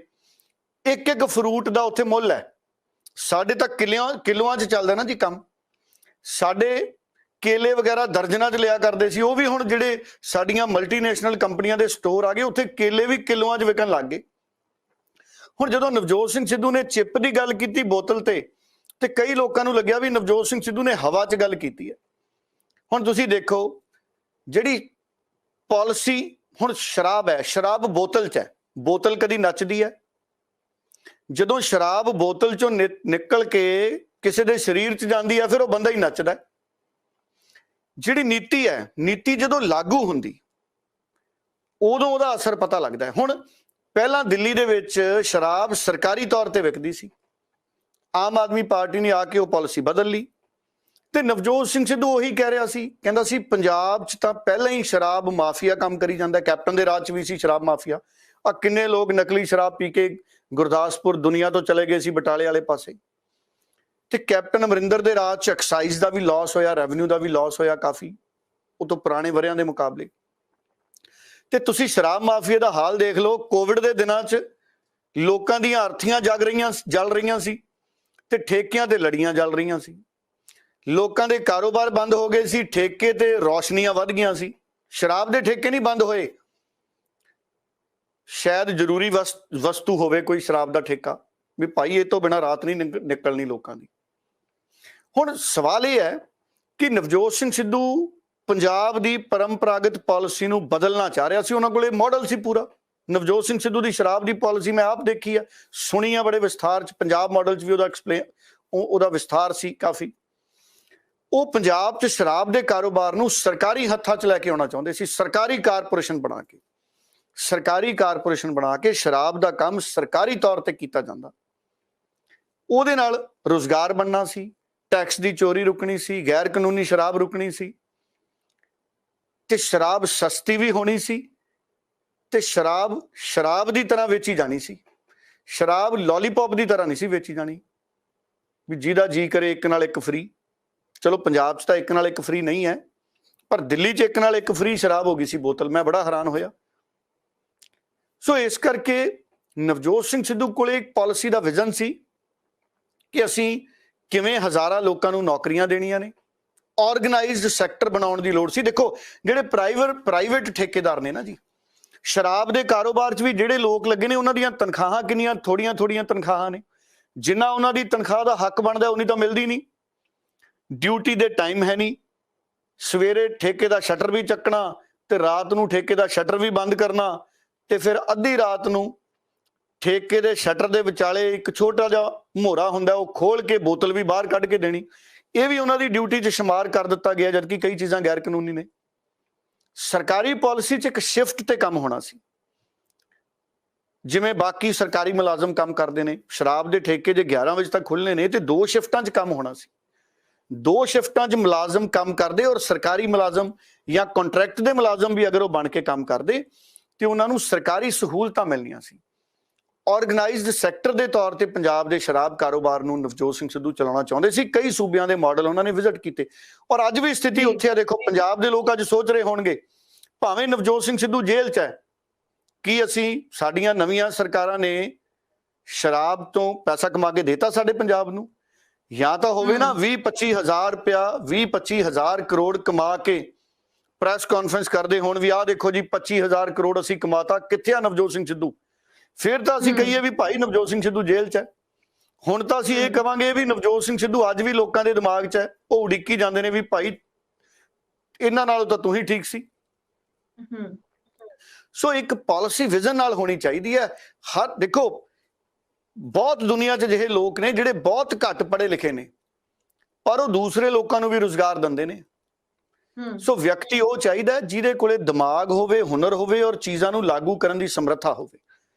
ਇੱਕ ਇੱਕ ਫਰੂਟ ਦਾ ਉੱਥੇ ਮੁੱਲ ਹੈ। ਸਾਡੇ ਤਾਂ ਕਿਲੋਆਂ 'ਚ ਚੱਲਦਾ ਨਾ ਜੀ ਕੰਮ। ਸਾਡੇ ਕੇਲੇ ਵਗੈਰਾ ਦਰਜਨਾਂ 'ਚ ਲਿਆ ਕਰਦੇ ਸੀ, ਉਹ ਵੀ ਹੁਣ ਜਿਹੜੇ ਸਾਡੀਆਂ ਮਲਟੀਨੈਸ਼ਨਲ ਕੰਪਨੀਆਂ ਦੇ ਸਟੋਰ ਆ ਗਏ, ਉੱਥੇ ਕੇਲੇ ਵੀ ਕਿਲੋਆਂ 'ਚ ਵਿਕਣ ਲੱਗ ਗਏ। ਹੁਣ ਜਦੋਂ ਨਵਜੋਤ ਸਿੰਘ ਸਿੱਧੂ ਨੇ ਚਿੱਪ ਦੀ ਗੱਲ ਕੀਤੀ ਬੋਤਲ ਤੇ ਕਈ ਲੋਕਾਂ ਨੂੰ ਲੱਗਿਆ ਵੀ ਨਵਜੋਤ ਸਿੰਘ ਸਿੱਧੂ ਨੇ ਹਵਾ 'ਚ ਗੱਲ ਕੀਤੀ ਹੈ। ਹੁਣ ਤੁਸੀਂ ਦੇਖੋ, ਜਿਹੜੀ ਪਾਲਿਸੀ ਹੁਣ ਸ਼ਰਾਬ ਹੈ, ਸ਼ਰਾਬ ਬੋਤਲ 'ਚ ਹੈ, ਬੋਤਲ ਕਦੀ ਨੱਚਦੀ ਹੈ? ਜਦੋਂ ਸ਼ਰਾਬ ਬੋਤਲ 'ਚੋਂ ਨਿਕਲ ਕੇ ਕਿਸੇ ਦੇ ਸਰੀਰ 'ਚ ਜਾਂਦੀ ਹੈ, ਫਿਰ ਉਹ ਬੰਦਾ ਹੀ ਨੱਚਦਾ। ਜਿਹੜੀ ਨੀਤੀ ਹੈ, ਨੀਤੀ ਜਦੋਂ ਲਾਗੂ ਹੁੰਦੀ ਉਦੋਂ ਉਹਦਾ ਅਸਰ ਪਤਾ ਲੱਗਦਾ ਹੈ। ਹੁਣ ਪਹਿਲਾਂ ਦਿੱਲੀ ਦੇ ਵਿੱਚ ਸ਼ਰਾਬ ਸਰਕਾਰੀ ਤੌਰ ਤੇ ਵਿਕਦੀ ਸੀ, ਆਮ ਆਦਮੀ ਪਾਰਟੀ ਨੇ ਆ ਕੇ ਉਹ ਪਾਲਿਸੀ ਬਦਲ ਲਈ, ਤੇ ਨਵਜੋਤ ਸਿੰਘ ਸਿੱਧੂ ਉਹੀ ਕਹਿ ਰਿਹਾ ਸੀ, ਕਹਿੰਦਾ ਸੀ ਪੰਜਾਬ 'ਚ ਤਾਂ ਪਹਿਲਾਂ ਹੀ ਸ਼ਰਾਬ ਮਾਫੀਆ ਕੰਮ ਕਰੀ ਜਾਂਦਾ, ਕੈਪਟਨ ਦੇ ਰਾਜ 'ਚ ਵੀ ਸੀ ਸ਼ਰਾਬ ਮਾਫੀਆ। ਆ ਕਿੰਨੇ ਲੋਕ ਨਕਲੀ ਸ਼ਰਾਬ ਪੀ ਕੇ ਗੁਰਦਾਸਪੁਰ ਦੁਨੀਆ ਤੋਂ ਚਲੇ ਗਏ ਸੀ, ਬਟਾਲੇ ਵਾਲੇ ਪਾਸੇ। ਤੇ ਕੈਪਟਨ ਅਮਰਿੰਦਰ ਦੇ ਰਾਜ 'ਚ ਐਕਸਾਈਜ਼ ਦਾ ਵੀ ਲਾਸ ਹੋਇਆ, ਰੈਵਨਿਊ ਦਾ ਵੀ ਲਾਸ ਹੋਇਆ ਕਾਫੀ, ਉਹ ਤੋਂ ਪੁਰਾਣੇ ਵਰਿਆਂ ਦੇ ਮੁਕਾਬਲੇ। ਤੇ ਤੁਸੀਂ ਸ਼ਰਾਬ ਮਾਫੀਆ ਦਾ ਹਾਲ ਦੇਖ ਲਓ। ਕੋਵਿਡ ਦੇ ਦਿਨਾਂ 'ਚ ਲੋਕਾਂ ਦੀਆਂ ਅਰਥੀਆਂ ਜਲ ਰਹੀਆਂ ਸੀ, ਤੇ ਠੇਕਿਆਂ ਤੇ ਲੜੀਆਂ ਜਲ ਰਹੀਆਂ ਸੀ। ਲੋਕਾਂ ਦੇ ਕਾਰੋਬਾਰ ਬੰਦ ਹੋ ਗਏ ਸੀ, ਠੇਕੇ ਤੇ ਰੌਸ਼ਨੀਆਂ ਵੱਧ ਗਈਆਂ ਸੀ। ਸ਼ਰਾਬ ਦੇ ਠੇਕੇ ਨਹੀਂ ਬੰਦ ਹੋਏ। ਸ਼ਾਇਦ ਜ਼ਰੂਰੀ ਵਸਤੂ ਹੋਵੇ ਕੋਈ ਸ਼ਰਾਬ ਦਾ ਠੇਕਾ, ਵੀ ਭਾਈ ਇਹ ਤੋਂ ਬਿਨਾਂ ਰਾਤ ਨਹੀਂ ਨਿਕਲਣੀ ਲੋਕਾਂ ਦੀ। ਹੁਣ ਸਵਾਲ ਇਹ ਹੈ ਕਿ ਨਵਜੋਤ ਸਿੰਘ ਸਿੱਧੂ ਪੰਜਾਬ ਦੀ ਪਰੰਪਰਾਗਤ ਪਾਲਿਸੀ ਨੂੰ ਬਦਲਣਾ ਚਾਹ ਰਿਹਾ ਸੀ। ਉਹਨਾਂ ਕੋਲੇ ਮਾਡਲ ਸੀ ਪੂਰਾ। ਨਵਜੋਤ ਸਿੰਘ ਸਿੱਧੂ ਦੀ ਸ਼ਰਾਬ ਦੀ ਪਾਲਿਸੀ ਮੈਂ ਆਪ ਦੇਖੀ ਆ, ਸੁਣੀ ਆ ਬੜੇ ਵਿਸਥਾਰ 'ਚ। ਪੰਜਾਬ ਮਾਡਲ 'ਚ ਵੀ ਉਹਦਾ ਵਿਸਥਾਰ ਸੀ ਕਾਫੀ। ਉਹ ਪੰਜਾਬ 'ਚ ਸ਼ਰਾਬ ਦੇ ਕਾਰੋਬਾਰ ਨੂੰ ਸਰਕਾਰੀ ਹੱਥਾਂ 'ਚ ਲੈ ਕੇ ਆਉਣਾ ਚਾਹੁੰਦੇ ਸੀ। ਸਰਕਾਰੀ ਕਾਰਪੋਰੇਸ਼ਨ ਬਣਾ ਕੇ ਸ਼ਰਾਬ ਦਾ ਕੰਮ ਸਰਕਾਰੀ ਤੌਰ ਤੇ ਕੀਤਾ ਜਾਂਦਾ। ਉਹਦੇ ਨਾਲ ਰੁਜ਼ਗਾਰ ਬਣਨਾ ਸੀ, ਟੈਕਸ ਦੀ ਚੋਰੀ ਰੁਕਣੀ ਸੀ, ਗੈਰ ਕਾਨੂੰਨੀ ਸ਼ਰਾਬ ਰੁਕਣੀ ਸੀ, ਤੇ ਸ਼ਰਾਬ ਸਸਤੀ ਵੀ ਹੋਣੀ ਸੀ, ਤੇ ਸ਼ਰਾਬ ਦੀ ਤਰ੍ਹਾਂ ਵੇਚੀ ਜਾਣੀ ਸੀ। ਸ਼ਰਾਬ ਲੋਲੀਪੌਪ ਦੀ ਤਰ੍ਹਾਂ ਨਹੀਂ ਸੀ ਵੇਚੀ ਜਾਣੀ, ਵੀ ਜਿਹਦਾ ਜੀ ਕਰੇ ਇੱਕ ਨਾਲ ਇੱਕ ਫ੍ਰੀ। ਚਲੋ ਪੰਜਾਬ 'ਚ ਤਾਂ ਇੱਕ ਨਾਲ ਇੱਕ ਫ੍ਰੀ ਨਹੀਂ ਹੈ, ਪਰ ਦਿੱਲੀ 'ਚ ਇੱਕ ਨਾਲ ਇੱਕ ਫ੍ਰੀ ਸ਼ਰਾਬ ਹੋ ਗਈ ਸੀ ਬੋਤਲ। ਮੈਂ ਬੜਾ ਹੈਰਾਨ ਹੋਇਆ। ਸੋ ਇਸ ਕਰਕੇ ਨਵਜੋਤ ਸਿੰਘ ਸਿੱਧੂ ਕੋਲੇ ਇੱਕ ਪਾਲਿਸੀ ਦਾ ਵਿਜ਼ਨ ਸੀ ਕਿ ਅਸੀਂ ਕਿਵੇਂ ਹਜ਼ਾਰਾਂ ਲੋਕਾਂ ਨੂੰ ਨੌਕਰੀਆਂ ਦੇਣੀਆਂ ਨੇ। ਆਰਗੇਨਾਈਜ਼ਡ ਸੈਕਟਰ ਬਣਾਉਣ ਦੀ ਲੋੜ ਸੀ। ਦੇਖੋ, ਜਿਹੜੇ ਪ੍ਰਾਈਵੇਟ ਠੇਕੇਦਾਰ ਨੇ ਨਾ ਜੀ, ਸ਼ਰਾਬ ਦੇ ਕਾਰੋਬਾਰ 'ਚ ਵੀ ਜਿਹੜੇ ਲੋਕ ਲੱਗੇ ਨੇ, ਉਹਨਾਂ ਦੀਆਂ ਤਨਖਾਹਾਂ ਕਿੰਨੀਆਂ ਥੋੜੀਆਂ ਤਨਖਾਹਾਂ ਨੇ। ਜਿੰਨਾ ਉਹਨਾਂ ਦੀ ਤਨਖਾਹ ਦਾ ਹੱਕ ਬਣਦਾ ਉਨੀ ਤਾਂ ਮਿਲਦੀ ਨਹੀਂ। ਡਿਊਟੀ ਦੇ ਟਾਈਮ ਹੈ ਨਹੀਂ। ਸਵੇਰੇ ਠੇਕੇ ਦਾ ਸ਼ਟਰ ਵੀ ਚੱਕਣਾ ਤੇ ਰਾਤ ਨੂੰ ਠੇਕੇ ਦਾ ਸ਼ਟਰ ਵੀ ਬੰਦ ਕਰਨਾ, ਤੇ ਫਿਰ ਅੱਧੀ ਰਾਤ ਨੂੰ ਠੇਕੇ ਦੇ ਸ਼ਟਰ ਦੇ ਵਿਚਾਲੇ ਇੱਕ ਛੋਟਾ ਜਿਹਾ ਮੋਹਰਾ ਹੁੰਦਾ, ਉਹ ਖੋਲ ਕੇ ਬੋਤਲ ਵੀ ਬਾਹਰ ਕੱਢ ਕੇ ਦੇਣੀ। ਇਹ ਵੀ ਉਹਨਾਂ ਦੀ ਡਿਊਟੀ 'ਚ ਸ਼ੁਮਾਰ ਕਰ ਦਿੱਤਾ ਗਿਆ, ਜਦਕਿ ਕਈ ਚੀਜ਼ਾਂ ਗੈਰ ਕਾਨੂੰਨੀ ਨੇ। ਸਰਕਾਰੀ ਪਾਲਿਸੀ 'ਚ ਇੱਕ ਸ਼ਿਫਟ ਤੇ ਕੰਮ ਹੋਣਾ ਸੀ, ਜਿਵੇਂ ਬਾਕੀ ਸਰਕਾਰੀ ਮੁਲਾਜ਼ਮ ਕੰਮ ਕਰਦੇ ਨੇ। ਸ਼ਰਾਬ ਦੇ ਠੇਕੇ ਜੇ 11 ਵਜੇ ਤੱਕ ਖੁੱਲ੍ਹਣੇ ਨੇ ਤੇ 2 ਸ਼ਿਫਟਾਂ 'ਚ ਕੰਮ ਹੋਣਾ ਸੀ। 2 ਸ਼ਿਫਟਾਂ 'ਚ ਮੁਲਾਜ਼ਮ ਕੰਮ ਕਰਦੇ, ਔਰ ਸਰਕਾਰੀ ਮੁਲਾਜ਼ਮ ਜਾਂ ਕੰਟਰੈਕਟ ਦੇ ਮੁਲਾਜ਼ਮ ਵੀ ਅਗਰ ਉਹ ਬਣ ਕੇ ਕੰਮ ਕਰਦੇ ਤੇ ਉਹਨਾਂ ਨੂੰ ਸਰਕਾਰੀ ਸਹੂਲਤਾਂ ਮਿਲਣੀਆਂ ਸੀ। ਆਰਗੇਨਾਈਜ਼ਡ ਸੈਕਟਰ ਦੇ ਤੌਰ ਤੇ ਪੰਜਾਬ ਦੇ ਸ਼ਰਾਬ ਕਾਰੋਬਾਰ ਨੂੰ ਨਵਜੋਤ ਸਿੰਘ ਸਿੱਧੂ ਚਲਾਉਣਾ ਚਾਹੁੰਦੇ ਸੀ। ਕਈ ਸੂਬਿਆਂ ਦੇ ਮਾਡਲ ਉਹਨਾਂ ਨੇ ਵਿਜ਼ਿਟ ਕੀਤੇ, ਔਰ ਅੱਜ ਵੀ ਸਥਿਤੀ ਉੱਥੇ ਆ। ਦੇਖੋ, ਪੰਜਾਬ ਦੇ ਲੋਕ ਅੱਜ ਸੋਚ ਰਹੇ ਹੋਣਗੇ ਭਾਵੇਂ ਨਵਜੋਤ ਸਿੰਘ ਸਿੱਧੂ ਜੇਲ੍ਹ 'ਚ ਹੈ, ਕੀ ਅਸੀਂ ਸਾਡੀਆਂ ਨਵੀਆਂ ਸਰਕਾਰਾਂ ਨੇ ਸ਼ਰਾਬ ਤੋਂ ਪੈਸਾ ਕਮਾ ਕੇ ਦੇਤਾ ਸਾਡੇ ਪੰਜਾਬ ਨੂੰ? ਜਾਂ ਤਾਂ ਹੋਵੇ ਨਾ 20-25 ਹਜ਼ਾਰ ਰੁਪਇਆ 20-25 ਹਜ਼ਾਰ ਕਰੋੜ ਕਮਾ ਕੇ ਪ੍ਰੈਸ ਕਾਨਫਰੰਸ ਕਰਦੇ ਹੋਣ ਵੀ ਆਹ ਦੇਖੋ ਜੀ 25 ਹਜ਼ਾਰ ਕਰੋੜ ਅਸੀਂ ਕਮਾਤਾ, ਕਿੱਥੇ ਆ ਨਵਜੋਤ ਸਿੰਘ ਸਿੱਧੂ? ਫਿਰ ਤਾਂ ਅਸੀਂ ਕਹੀਏ ਵੀ ਭਾਈ ਨਵਜੋਤ ਸਿੰਘ ਸਿੱਧੂ ਜੇਲ੍ਹ 'ਚ ਹੈ। ਹੁਣ ਤਾਂ ਅਸੀਂ ਇਹ ਕਵਾਂਗੇ ਵੀ ਨਵਜੋਤ ਸਿੰਘ ਸਿੱਧੂ ਅੱਜ ਵੀ ਲੋਕਾਂ ਦੇ ਦਿਮਾਗ 'ਚ ਹੈ, ਉਹ ਉਡੀਕੀ ਜਾਂਦੇ ਨੇ ਵੀ ਭਾਈ ਇਹਨਾਂ ਨਾਲੋਂ ਤਾਂ ਤੂੰ ਹੀ ਠੀਕ ਸੀ। ਸੋ ਇੱਕ ਪਾਲਿਸੀ ਵਿਜ਼ਨ ਨਾਲ ਹੋਣੀ ਚਾਹੀਦੀ ਹੈ। ਹਰ ਦੇਖੋ ਬਹੁਤ ਦੁਨੀਆ 'ਚ ਜਿਹੇ ਲੋਕ ਨੇ ਜਿਹੜੇ ਬਹੁਤ ਘੱਟ ਪੜ੍ਹੇ ਲਿਖੇ ਨੇ, ਪਰ ਉਹ ਦੂਸਰੇ ਲੋਕਾਂ ਨੂੰ ਵੀ ਰੁਜ਼ਗਾਰ ਦਿੰਦੇ ਨੇ। ਸੋ ਵਿਅਕਤੀ ਉਹ ਚਾਹੀਦਾ ਜਿਹਦੇ ਕੋਲੇ ਦਿਮਾਗ ਹੋਵੇ, ਹੁਨਰ ਹੋਵੇ ਔਰ ਚੀਜ਼ਾਂ ਨੂੰ ਲਾਗੂ ਕਰਨ ਦੀ ਸਮਰੱਥਾ ਹੋਵੇ।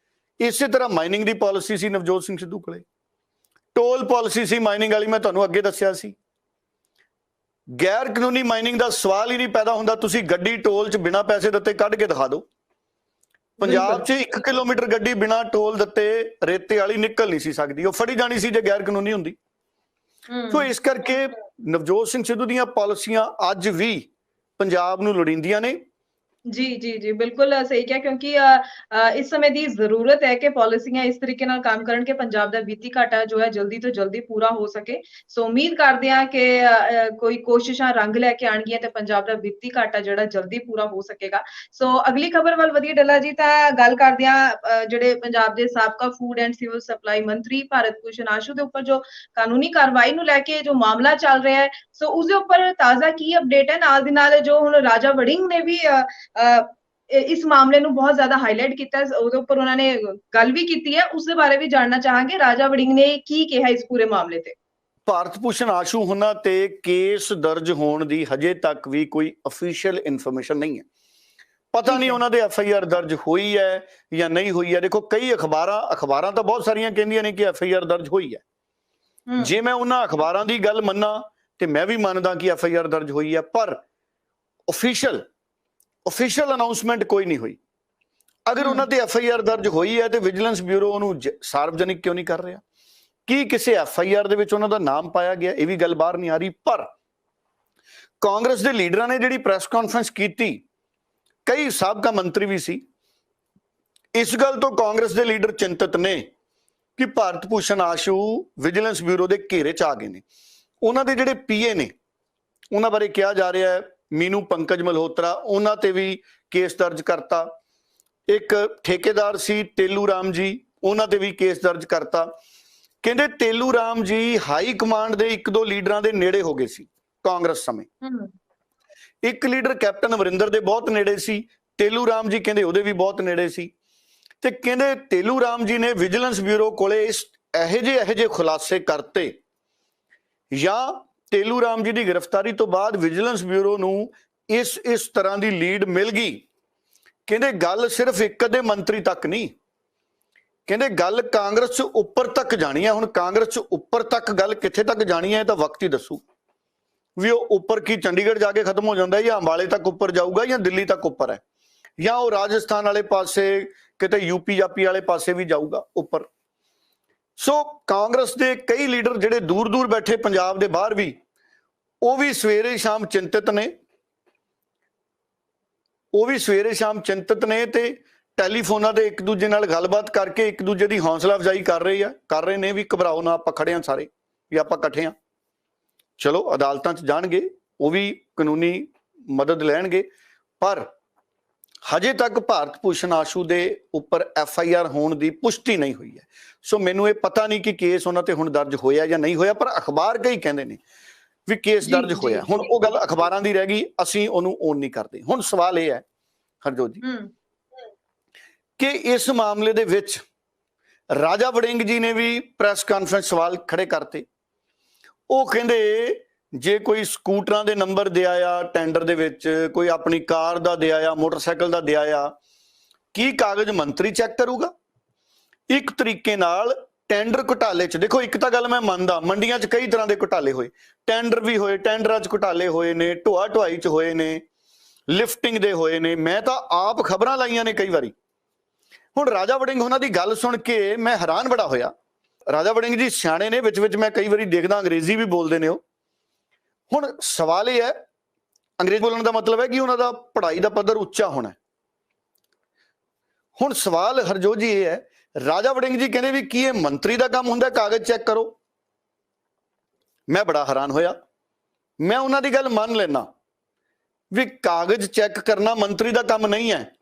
ਇਸੇ ਤਰ੍ਹਾਂ ਮਾਈਨਿੰਗ ਦੀ ਪਾਲਿਸੀ ਸੀ ਨਵਜੋਤ ਸਿੰਘ ਸਿੱਧੂ ਕੋਲੇ, ਟੋਲ ਪਾਲਿਸੀ ਸੀ ਮਾਈਨਿੰਗ ਵਾਲੀ, ਮੈਂ ਤੁਹਾਨੂੰ ਅੱਗੇ ਦੱਸਿਆ ਸੀ। ਗੈਰ ਕਾਨੂੰਨੀ ਮਾਈਨਿੰਗ ਦਾ ਸਵਾਲ ਹੀ ਨਹੀਂ ਪੈਦਾ ਹੁੰਦਾ। ਤੁਸੀਂ ਗੱਡੀ ਟੋਲ 'ਚ ਬਿਨਾਂ ਪੈਸੇ ਦਿੱਤੇ ਕੱਢ ਕੇ ਦਿਖਾ ਦਿਓ। ਪੰਜਾਬ 'ਚ 1 ਕਿਲੋਮੀਟਰ ਗੱਡੀ ਬਿਨਾਂ ਟੋਲ ਦਿੱਤੇ ਰੇਤੇ ਵਾਲੀ ਨਿਕਲ ਨਹੀਂ ਸੀ ਸਕਦੀ, ਉਹ ਫੜੀ ਜਾਣੀ ਸੀ ਜੇ ਗੈਰ ਕਾਨੂੰਨੀ ਹੁੰਦੀ। ਸੋ ਇਸ ਕਰਕੇ ਨਵਜੋਤ ਸਿੰਘ ਸਿੱਧੂ ਦੀਆਂ ਪਾਲਿਸੀਆਂ ਅੱਜ ਵੀ ਪੰਜਾਬ ਨੂੰ ਲੋੜੀਂਦੀਆਂ ਨੇ। जी जी जी बिल्कुल सही किया क्योंकि इस समय दी जरूरत है कि पॉलिसियां इस तरीके नाल काम करन के पंजाब दा बीती घाटा जो है जल्दी तो जल्दी पूरा हो सके। सो उम्मीद करदे हां कि कोई कोशिशां रंग लैके आणगियां ते पंजाब दा बीती घाटा जिहड़ा जल्दी पूरा हो सकेगा। सो अगली खबर वल वधिए डल्ला जी तां गल करदे हां जिहड़े पंजाब दे साबका फूड एंड सिविल सप्लाई मंत्री भारत भूषण आशू दे उपर जो कानूनी कार्रवाई नूं लैके जो मामला चल रहा है, सो उसदे उपर ताज़ा की अपडेट है? नाल दी नाल जो हुण राजा वड़िंग ने भी इस मामले ਨੂੰ ਬਹੁਤ ਜ਼ਿਆਦਾ ਹਾਈਲਾਈਟ ਕੀਤਾ ਹੈ, ਉਹਦੇ ਉੱਪਰ ਉਹਨਾਂ ਨੇ ਗੱਲ ਵੀ ਕੀਤੀ ਹੈ, ਉਸ ਦੇ ਬਾਰੇ ਵੀ ਜਾਣਨਾ ਚਾਹਾਂਗੇ ਰਾਜਾ ਵੜਿੰਗ ਨੇ ਕੀ ਕਿਹਾ ਇਸ ਪੂਰੇ ਮਾਮਲੇ ਤੇ। ਭਾਰਤ ਭੂਸ਼ਣ ਆਸ਼ੂ ਹੁਣਾਂ ਤੇ ਕੇਸ ਦਰਜ ਹੋਣ ਦੀ ਹਜੇ ਤੱਕ ਵੀ ਕੋਈ ਅਫੀਸ਼ੀਅਲ ਇਨਫੋਰਮੇਸ਼ਨ ਨਹੀਂ ਹੈ। ਪਤਾ ਨਹੀਂ ਉਹਨਾਂ ਦੇ FIR ਦਰਜ ਹੋਈ ਹੈ ਜਾਂ ਨਹੀਂ ਹੋਈ ਹੈ। ਦੇਖੋ ਕਈ ਅਖਬਾਰਾਂ ਤਾਂ ਬਹੁਤ ਸਾਰੀਆਂ ਕਹਿੰਦੀਆਂ ਨੇ ਕਿ FIR ਦਰਜ ਹੋਈ ਹੈ। ਜੇ ਮੈਂ ਉਹਨਾਂ ਅਖਬਾਰਾਂ ਦੀ ਗੱਲ ਮੰਨਾਂ ਤੇ ਮੈਂ ਵੀ ਮੰਨਦਾ ਕਿ FIR ਦਰਜ ਹੋਈ ਹੈ, ਪਰ ऑफिशियल अनाउंसमेंट कोई नहीं हुई। अगर उन्होंने FIR दर्ज हुई है तो विजिलेंस ब्यूरो उन्होंने सार्वजनिक क्यों नहीं कर रहा? कि किसी FIR दे विच उन्हों दा नाम पाया गया, ये भी गल बाहर नहीं आ रही। पर कांग्रेस के लीडरां ने जिहड़ी प्रैस कॉन्फ्रेंस की, कई साबका मंत्री भी सी, इस गल तो कांग्रेस के लीडर चिंतित ने कि भारत भूषण आशू विजिलेंस ब्यूरो के घेरे च आ गए ने। उन्होंने दे जिहड़े PA ने उन्होंने बारे कहा जा रहा है मीनू पंकज मल्होत्रा, उन्होंने ते भी केस दर्ज करता। एक ठेकेदार सी तेलू राम जी, उन्होंने ते भी केस दर्ज करता। कहते तेलू राम जी हाई कमांड के 1-2 लीडरां दे नेड़े हो गए सी कांग्रेस समय। एक लीडर कैप्टन अमरिंदर दे बहुत नेड़े सी, तेलू राम जी कहते उहदे भी बहुत नेड़े सी। ते कहते तेलू राम जी ने विजिलेंस ब्यूरो कोले इहो जे खुलासे करते, या तेलू राम जी की गिरफ्तारी तो बाद विजिलेंस ब्यूरो नूं इस तरह की लीड मिल गई। कहते गल सिर्फ एक अद्धे मंत्री तक नहीं, कहते गल कांग्रेस च उपर तक जानी है। हुण कांग्रेस च उपर तक गल कित्थे तक जानी है तो वक्त ही दसू भी वो उपर की चंडीगढ़ जाके खत्म हो जाता है, या अंबाले तक उपर जाऊगा, या दिल्ली तक उपर है, या वो राजस्थान वाले पासे किते यूपी जापी वाले पासे भी जाऊगा उपर। सो कांग्रेस के कई लीडर जिहड़े दूर दूर बैठे पंजाब के बाहर भी, वो भी सवेरे शाम चिंतित ने, ते टैलीफोना ते एक दूजे नाल गलबात करके एक दूजे की हौसला अफजाई कर रहे ने भी घबराओ ना, आपां खड़े हां सारे, भी आपां इकट्ठे हां, चलो अदालतां च जाणगे, वो भी कानूनी मदद लैणगे। पर हजे तक भारत भूषण आशू के उपर FIR होने की पुष्टि नहीं हुई है। सो मैनूं ये पता नहीं कि केस उन्हां ते हुण दर्ज होया या नहीं होया, पर अखबार कई कहंदे ने भी केस दर्ज होया। हुण वो गल अखबारां दी रह गई, असीं ओनूं ओन नहीं करते। हुण सवाल ये है हरजोत जी कि इस मामले दे विच राजा वड़िंग जी ने भी प्रैस कॉन्फ्रेंस सवाल खड़े करते। वो कहंदे जे कोई स्कूटरां दे नंबर दे आया टेंडर दे विच, कोई अपनी कार दा दे आया, मोटरसाइकिल दा दे आया, की कागज मंत्री चैक करूगा? एक तरीके नाल टेंडर घोटाले च देखो, एक तां गल मैं मनदा मंडियां च कई तरह के घोटाले होए, टेंडर भी होए, टेंडरां च घोटाले होए ने, ढोआ ढुआई च होए ने, लिफ्टिंग दे होए ने। मैं तां आप खबरां लाइयां ने कई वारी। हुण राजा वड़िंग उन्हां दी गल सुन के मैं हैरान बड़ा होया। राजा वड़िंग जी सियाणे ने, विच विच मैं कई वारी देखदा अंग्रेजी भी बोलदे ने। हुण सवाल यह है ਅੰਗਰੇਜ਼ ਬੋਲਣ ਦਾ ਮਤਲਬ ਹੈ ਕਿ ਉਹਨਾਂ ਦਾ ਪੜ੍ਹਾਈ ਦਾ ਪੱਧਰ ਉੱਚਾ ਹੋਣਾ। ਹੁਣ ਸਵਾਲ ਹਰਜੋਤ ਜੀ ਇਹ ਹੈ, ਰਾਜਾ ਵੜਿੰਗ ਜੀ ਕਹਿੰਦੇ ਵੀ ਕੀ ਇਹ ਮੰਤਰੀ ਦਾ ਕੰਮ ਹੁੰਦਾ ਕਾਗਜ਼ ਚੈੱਕ ਕਰੋ? ਮੈਂ ਬੜਾ ਹੈਰਾਨ ਹੋਇਆ। ਮੈਂ ਉਹਨਾਂ ਦੀ ਗੱਲ ਮੰਨ ਲੈਣਾ ਵੀ ਕਾਗਜ਼ ਚੈੱਕ ਕਰਨਾ ਮੰਤਰੀ ਦਾ ਕੰਮ ਨਹੀਂ ਹੈ,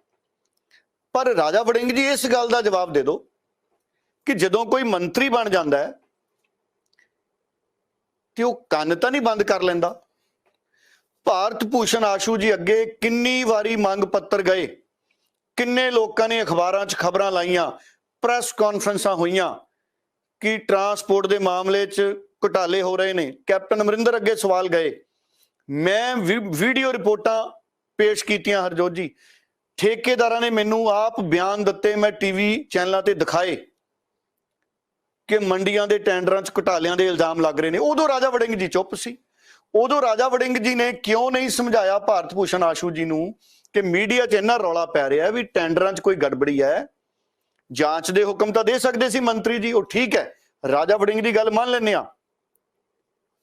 ਪਰ ਰਾਜਾ ਵੜਿੰਗ ਜੀ ਇਸ ਗੱਲ ਦਾ ਜਵਾਬ ਦੇ ਦਿਓ ਕਿ ਜਦੋਂ ਕੋਈ ਮੰਤਰੀ ਬਣ ਜਾਂਦਾ ਹੈ ਤੇ ਉਹ ਕੰਨ ਤਾਂ ਨਹੀਂ ਬੰਦ ਕਰ ਲੈਂਦਾ। ਭਾਰਤ ਭੂਸ਼ਣ ਆਸ਼ੂ ਜੀ ਅੱਗੇ ਕਿੰਨੀ ਵਾਰੀ ਮੰਗ ਪੱਤਰ ਗਏ, ਕਿੰਨੇ ਲੋਕਾਂ ਨੇ ਅਖਬਾਰਾਂ 'ਚ ਖਬਰਾਂ ਲਾਈਆਂ, ਪ੍ਰੈਸ ਕਾਨਫਰੰਸਾਂ ਹੋਈਆਂ ਕਿ ਟਰਾਂਸਪੋਰਟ ਦੇ ਮਾਮਲੇ 'ਚ ਘੁਟਾਲੇ ਹੋ ਰਹੇ ਨੇ। ਕੈਪਟਨ ਅਮਰਿੰਦਰ ਅੱਗੇ ਸਵਾਲ ਗਏ, ਮੈਂ ਵੀਡੀਓ ਰਿਪੋਰਟਾਂ ਪੇਸ਼ ਕੀਤੀਆਂ ਹਰਜੋਤ ਜੀ, ਠੇਕੇਦਾਰਾਂ ਨੇ ਮੈਨੂੰ ਆਪ ਬਿਆਨ ਦਿੱਤੇ, ਮੈਂ ਟੀਵੀ ਚੈਨਲਾਂ ਤੇ ਦਿਖਾਏ ਕਿ ਮੰਡੀਆਂ ਦੇ ਟੈਂਡਰਾਂ 'ਚ ਘੁਟਾਲਿਆਂ ਦੇ ਇਲਜ਼ਾਮ ਲੱਗ ਰਹੇ ਨੇ। ਉਦੋਂ ਰਾਜਾ ਵੜਿੰਗ ਜੀ ਚੁੱਪ ਸੀ। ਉਦੋਂ ਰਾਜਾ ਵੜਿੰਗ ਜੀ ਨੇ ਕਿਉਂ ਨਹੀਂ ਸਮਝਾਇਆ ਭਾਰਤ ਭੂਸ਼ਣ ਆਸ਼ੂ ਜੀ ਨੂੰ ਕਿ ਮੀਡੀਆ 'ਚ ਇੰਨਾ ਰੌਲਾ ਪੈ ਰਿਹਾ ਵੀ ਟੈਂਡਰਾਂ 'ਚ ਕੋਈ ਗੜਬੜੀ ਹੈ, ਜਾਂਚ ਦੇ ਹੁਕਮ ਤਾਂ ਦੇ ਸਕਦੇ ਸੀ ਮੰਤਰੀ ਜੀ। ਉਹ ਠੀਕ ਹੈ, ਰਾਜਾ ਵੜਿੰਗ ਦੀ ਗੱਲ ਮੰਨ ਲੈਂਦੇ ਆ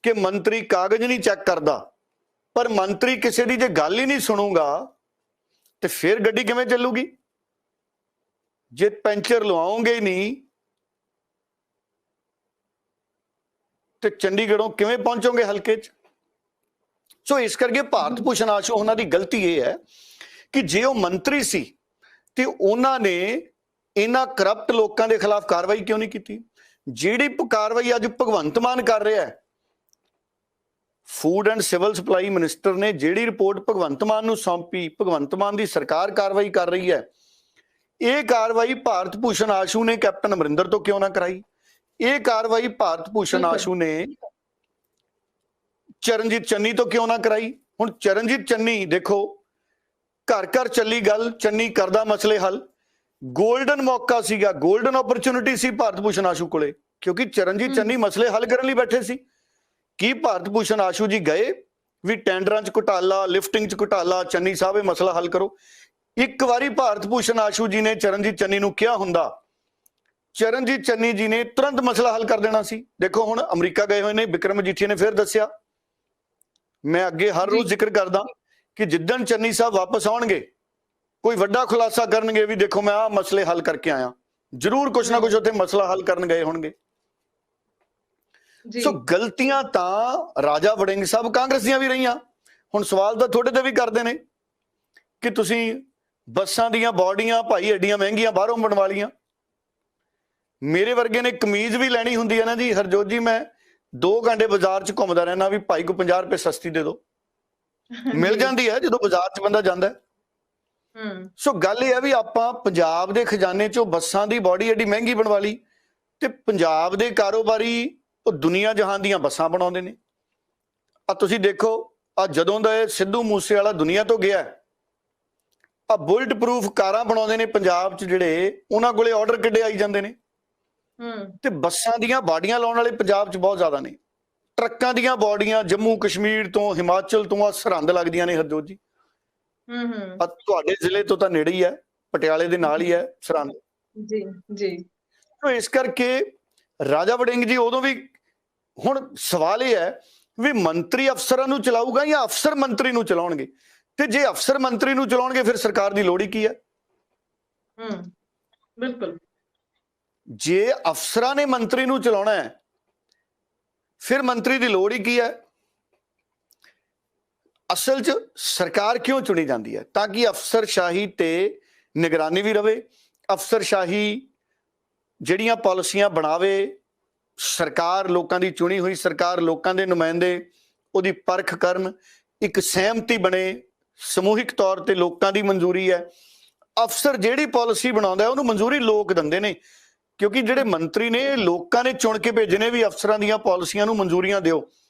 ਕਿ ਮੰਤਰੀ ਕਾਗਜ਼ ਨਹੀਂ ਚੈੱਕ ਕਰਦਾ, ਪਰ ਮੰਤਰੀ ਕਿਸੇ ਦੀ ਜੇ ਗੱਲ ਹੀ ਨਹੀਂ ਸੁਣੂਗਾ ਤੇ ਫਿਰ ਗੱਡੀ ਕਿਵੇਂ ਚੱਲੂਗੀ? ਜੇ ਪੈਂਚਰ ਲਵਾਓਗੇ ਹੀ ਨਹੀਂ ਤੇ ਚੰਡੀਗੜ੍ਹੋਂ ਕਿਵੇਂ ਪਹੁੰਚੋਗੇ ਹਲਕੇ 'ਚ? ਸੋ ਇਸ ਕਰਕੇ ਭਾਰਤ ਭੂਸ਼ਣ ਆਸ਼ੂ ਉਹਨਾਂ ਦੀ ਗਲਤੀ ਇਹ ਹੈ ਕਿ ਜੇ ਉਹ ਮੰਤਰੀ ਸੀ ਤੇ ਉਹਨਾਂ ਨੇ ਇਹਨਾਂ ਕਰਪਟ ਲੋਕਾਂ ਦੇ ਖਿਲਾਫ ਕਾਰਵਾਈ ਕਿਉਂ ਨਹੀਂ ਕੀਤੀ? ਜਿਹੜੀ ਕਾਰਵਾਈ ਅੱਜ ਭਗਵੰਤ ਮਾਨ ਕਰ ਰਿਹਾ ਹੈ, food and civil supply minister ਨੇ ਜਿਹੜੀ ਰਿਪੋਰਟ ਭਗਵੰਤ ਮਾਨ ਨੂੰ ਸੌਂਪੀ, ਭਗਵੰਤ ਮਾਨ ਦੀ ਸਰਕਾਰ ਕਾਰਵਾਈ ਕਰ ਰਹੀ ਹੈ, ਇਹ ਕਾਰਵਾਈ ਭਾਰਤ ਭੂਸ਼ਣ ਆਸ਼ੂ ਨੇ ਕੈਪਟਨ ਅਮਰਿੰਦਰ ਤੋਂ ਕਿਉਂ ਨਾ ਕਰਾਈ? ਇਹ ਕਾਰਵਾਈ ਭਾਰਤ ਭੂਸ਼ਣ ਆਸ਼ੂ ਨੇ ਚਰਨਜੀਤ ਚੰਨੀ ਤੋਂ ਕਿਉਂ ਨਾ ਕਰਾਈ? ਹੁਣ ਚਰਨਜੀਤ ਚੰਨੀ ਦੇਖੋ, ਘਰ ਘਰ ਚੱਲੀ ਗੱਲ, ਚੰਨੀ ਕਰਦਾ ਮਸਲੇ ਹੱਲ। ਗੋਲਡਨ ਮੌਕਾ ਸੀਗਾ, ਗੋਲਡਨ ਓਪਰਚੁਨਿਟੀ ਸੀ ਭਾਰਤ ਭੂਸ਼ਣ ਆਸ਼ੂ ਕੋਲੇ, ਕਿਉਂਕਿ ਚਰਨਜੀਤ ਚੰਨੀ ਮਸਲੇ ਹੱਲ ਕਰਨ ਲਈ ਬੈਠੇ ਸੀ। ਕੀ ਭਾਰਤ ਭੂਸ਼ਣ ਆਸ਼ੂ ਜੀ ਗਏ ਵੀ ਟੈਂਡਰਾਂ 'ਚ ਘੁਟਾਲਾ, ਲਿਫਟਿੰਗ 'ਚ ਘੁਟਾਲਾ, ਚੰਨੀ ਸਾਹਿਬ ਇਹ ਮਸਲਾ ਹੱਲ ਕਰੋ? ਇੱਕ ਵਾਰੀ ਭਾਰਤ ਭੂਸ਼ਣ ਆਸ਼ੂ ਜੀ ਨੇ ਚਰਨਜੀਤ ਚੰਨੀ ਨੂੰ ਕਿਹਾ ਹੁੰਦਾ, ਚਰਨਜੀਤ ਚੰਨੀ ਜੀ ਨੇ ਤੁਰੰਤ ਮਸਲਾ ਹੱਲ ਕਰ ਦੇਣਾ ਸੀ। ਦੇਖੋ ਹੁਣ ਅਮਰੀਕਾ ਗਏ ਹੋਏ ਨੇ, ਬਿਕਰਮ ਮਜੀਠੀਆ ਨੇ ਫਿਰ ਦੱਸਿਆ, ਮੈਂ ਅੱਗੇ ਹਰ ਰੋਜ਼ ਜ਼ਿਕਰ ਕਰਦਾ ਕਿ ਜਿੱਦਣ ਚੰਨੀ ਸਾਹਿਬ ਵਾਪਸ ਆਉਣਗੇ ਕੋਈ ਵੱਡਾ ਖੁਲਾਸਾ ਕਰਨਗੇ ਵੀ ਦੇਖੋ ਮੈਂ ਆਹ ਮਸਲੇ ਹੱਲ ਕਰਕੇ ਆਇਆ, ਜ਼ਰੂਰ ਕੁਛ ਨਾ ਕੁਛ ਉੱਥੇ ਮਸਲਾ ਹੱਲ ਕਰਨ ਗਏ ਹੋਣਗੇ। ਸੋ ਗਲਤੀਆਂ ਤਾਂ ਰਾਜਾ ਵੜਿੰਗ ਸਾਹਿਬ ਕਾਂਗਰਸ ਦੀਆਂ ਵੀ ਰਹੀਆਂ। ਹੁਣ ਸਵਾਲ ਤਾਂ ਤੁਹਾਡੇ ਤੇ ਵੀ ਕਰਦੇ ਨੇ ਕਿ ਤੁਸੀਂ ਬੱਸਾਂ ਦੀਆਂ ਬਾਡੀਆਂ ਭਾਈ ਐਡੀਆਂ ਮਹਿੰਗੀਆਂ ਬਾਹਰੋਂ ਬਣਵਾ ਲੀਆਂ। ਮੇਰੇ ਵਰਗੇ ਨੇ ਕਮੀਜ਼ ਵੀ ਲੈਣੀ ਹੁੰਦੀ ਹੈ ਨਾ ਜੀ ਹਰਜੋਤ ਜੀ, ਮੈਂ 2 ਘੰਟੇ ਬਾਜ਼ਾਰ 'ਚ ਘੁੰਮਦਾ ਰਹਿਣਾ ਵੀ ਭਾਈ ਕੋ 50 ਰੁਪਏ ਸਸਤੀ ਦੇ ਦਿਓ, ਮਿਲ ਜਾਂਦੀ ਹੈ ਜਦੋਂ ਬਾਜ਼ਾਰ 'ਚ ਬੰਦਾ ਜਾਂਦਾ। ਸੋ ਗੱਲ ਇਹ ਹੈ ਵੀ ਆਪਾਂ ਪੰਜਾਬ ਦੇ ਖਜ਼ਾਨੇ 'ਚੋਂ ਬੱਸਾਂ ਦੀ ਬਾਡੀ ਐਡੀ ਮਹਿੰਗੀ ਬਣਵਾ ਲਈ ਤੇ ਪੰਜਾਬ ਦੇ ਕਾਰੋਬਾਰੀ ਉਹ ਦੁਨੀਆ ਜਹਾਨ ਦੀਆਂ ਬੱਸਾਂ ਬਣਾਉਂਦੇ ਨੇ। ਆ ਤੁਸੀਂ ਦੇਖੋ, ਆ ਜਦੋਂ ਦਾ ਇਹ ਸਿੱਧੂ ਮੂਸੇ ਵਾਲਾ ਦੁਨੀਆ ਤੋਂ ਗਿਆ, ਆ ਬੁਲਟ ਪ੍ਰੂਫ ਕਾਰਾਂ ਬਣਾਉਂਦੇ ਨੇ ਪੰਜਾਬ 'ਚ, ਜਿਹੜੇ ਉਹਨਾਂ ਕੋਲੇ ਆਰਡਰ ਕਿੱਡੇ ਆਈ ਜਾਂਦੇ ਨੇ। ਤੇ ਬੱਸਾਂ ਦੀਆਂ ਬਾਡੀਆਂ ਲਾਉਣ ਵਾਲੇ ਪੰਜਾਬ 'ਚ ਬਹੁਤ ਜ਼ਿਆਦਾ ਨੇ। ਟਰੱਕਾਂ ਦੀਆਂ ਬਾਡੀਆਂ ਜੰਮੂ ਕਸ਼ਮੀਰ ਤੋਂ, ਹਿਮਾਚਲ ਤੋਂ, ਆ ਸਰਹੰਦ ਲੱਗਦੀਆਂ ਨੇ ਹਰਜੋਤ ਜੀ। ਤੁਹਾਡੇ ਜ਼ਿਲ੍ਹੇ ਤੋਂ ਤਾਂ ਨੇੜੇ ਹੀ ਹੈ, ਪਟਿਆਲੇ ਦੇ ਨਾਲ ਹੀ ਹੈ ਸਰਹੰਦ ਜੀ ਜੀ। तो इस करके राजा वड़िंग जी उदों भी हुण सवाल यह है भी मंत्री अफसरां नूं चलाऊगा या अफसर मंत्री नूं चलाउणगे, ते जे अफसर मंत्री नूं चलाउणगे फिर सरकार दी लोड़ ही की है। बिल्कुल। जे अफसरां ने मंत्री नूं चलाउणा है फिर मंत्री दी लोड़ ही की है। असल च सरकार क्यों चुनी जाती है? ताकि अफसरशाही ते निगरानी भी रहे, अफसरशाही जिहड़ियां पॉलिसियां बनावे, सरकार लोकां दी चुनी हुई सरकार लोकां दे नुमाइंदे उहदी परख करन, एक सहमति बने, समूहिक तौर ते लोकां दी मंजूरी है। अफसर जिहड़ी पॉलिसी बनाउंदा है उहनूं मंजूरी लोक दिंदे ने, क्योंकि जिहड़े मंत्री ने लोकां ने चुन के भेजे ने भी अफसरां दीयां पॉलिसियां नूं मंजूरियां दिओ,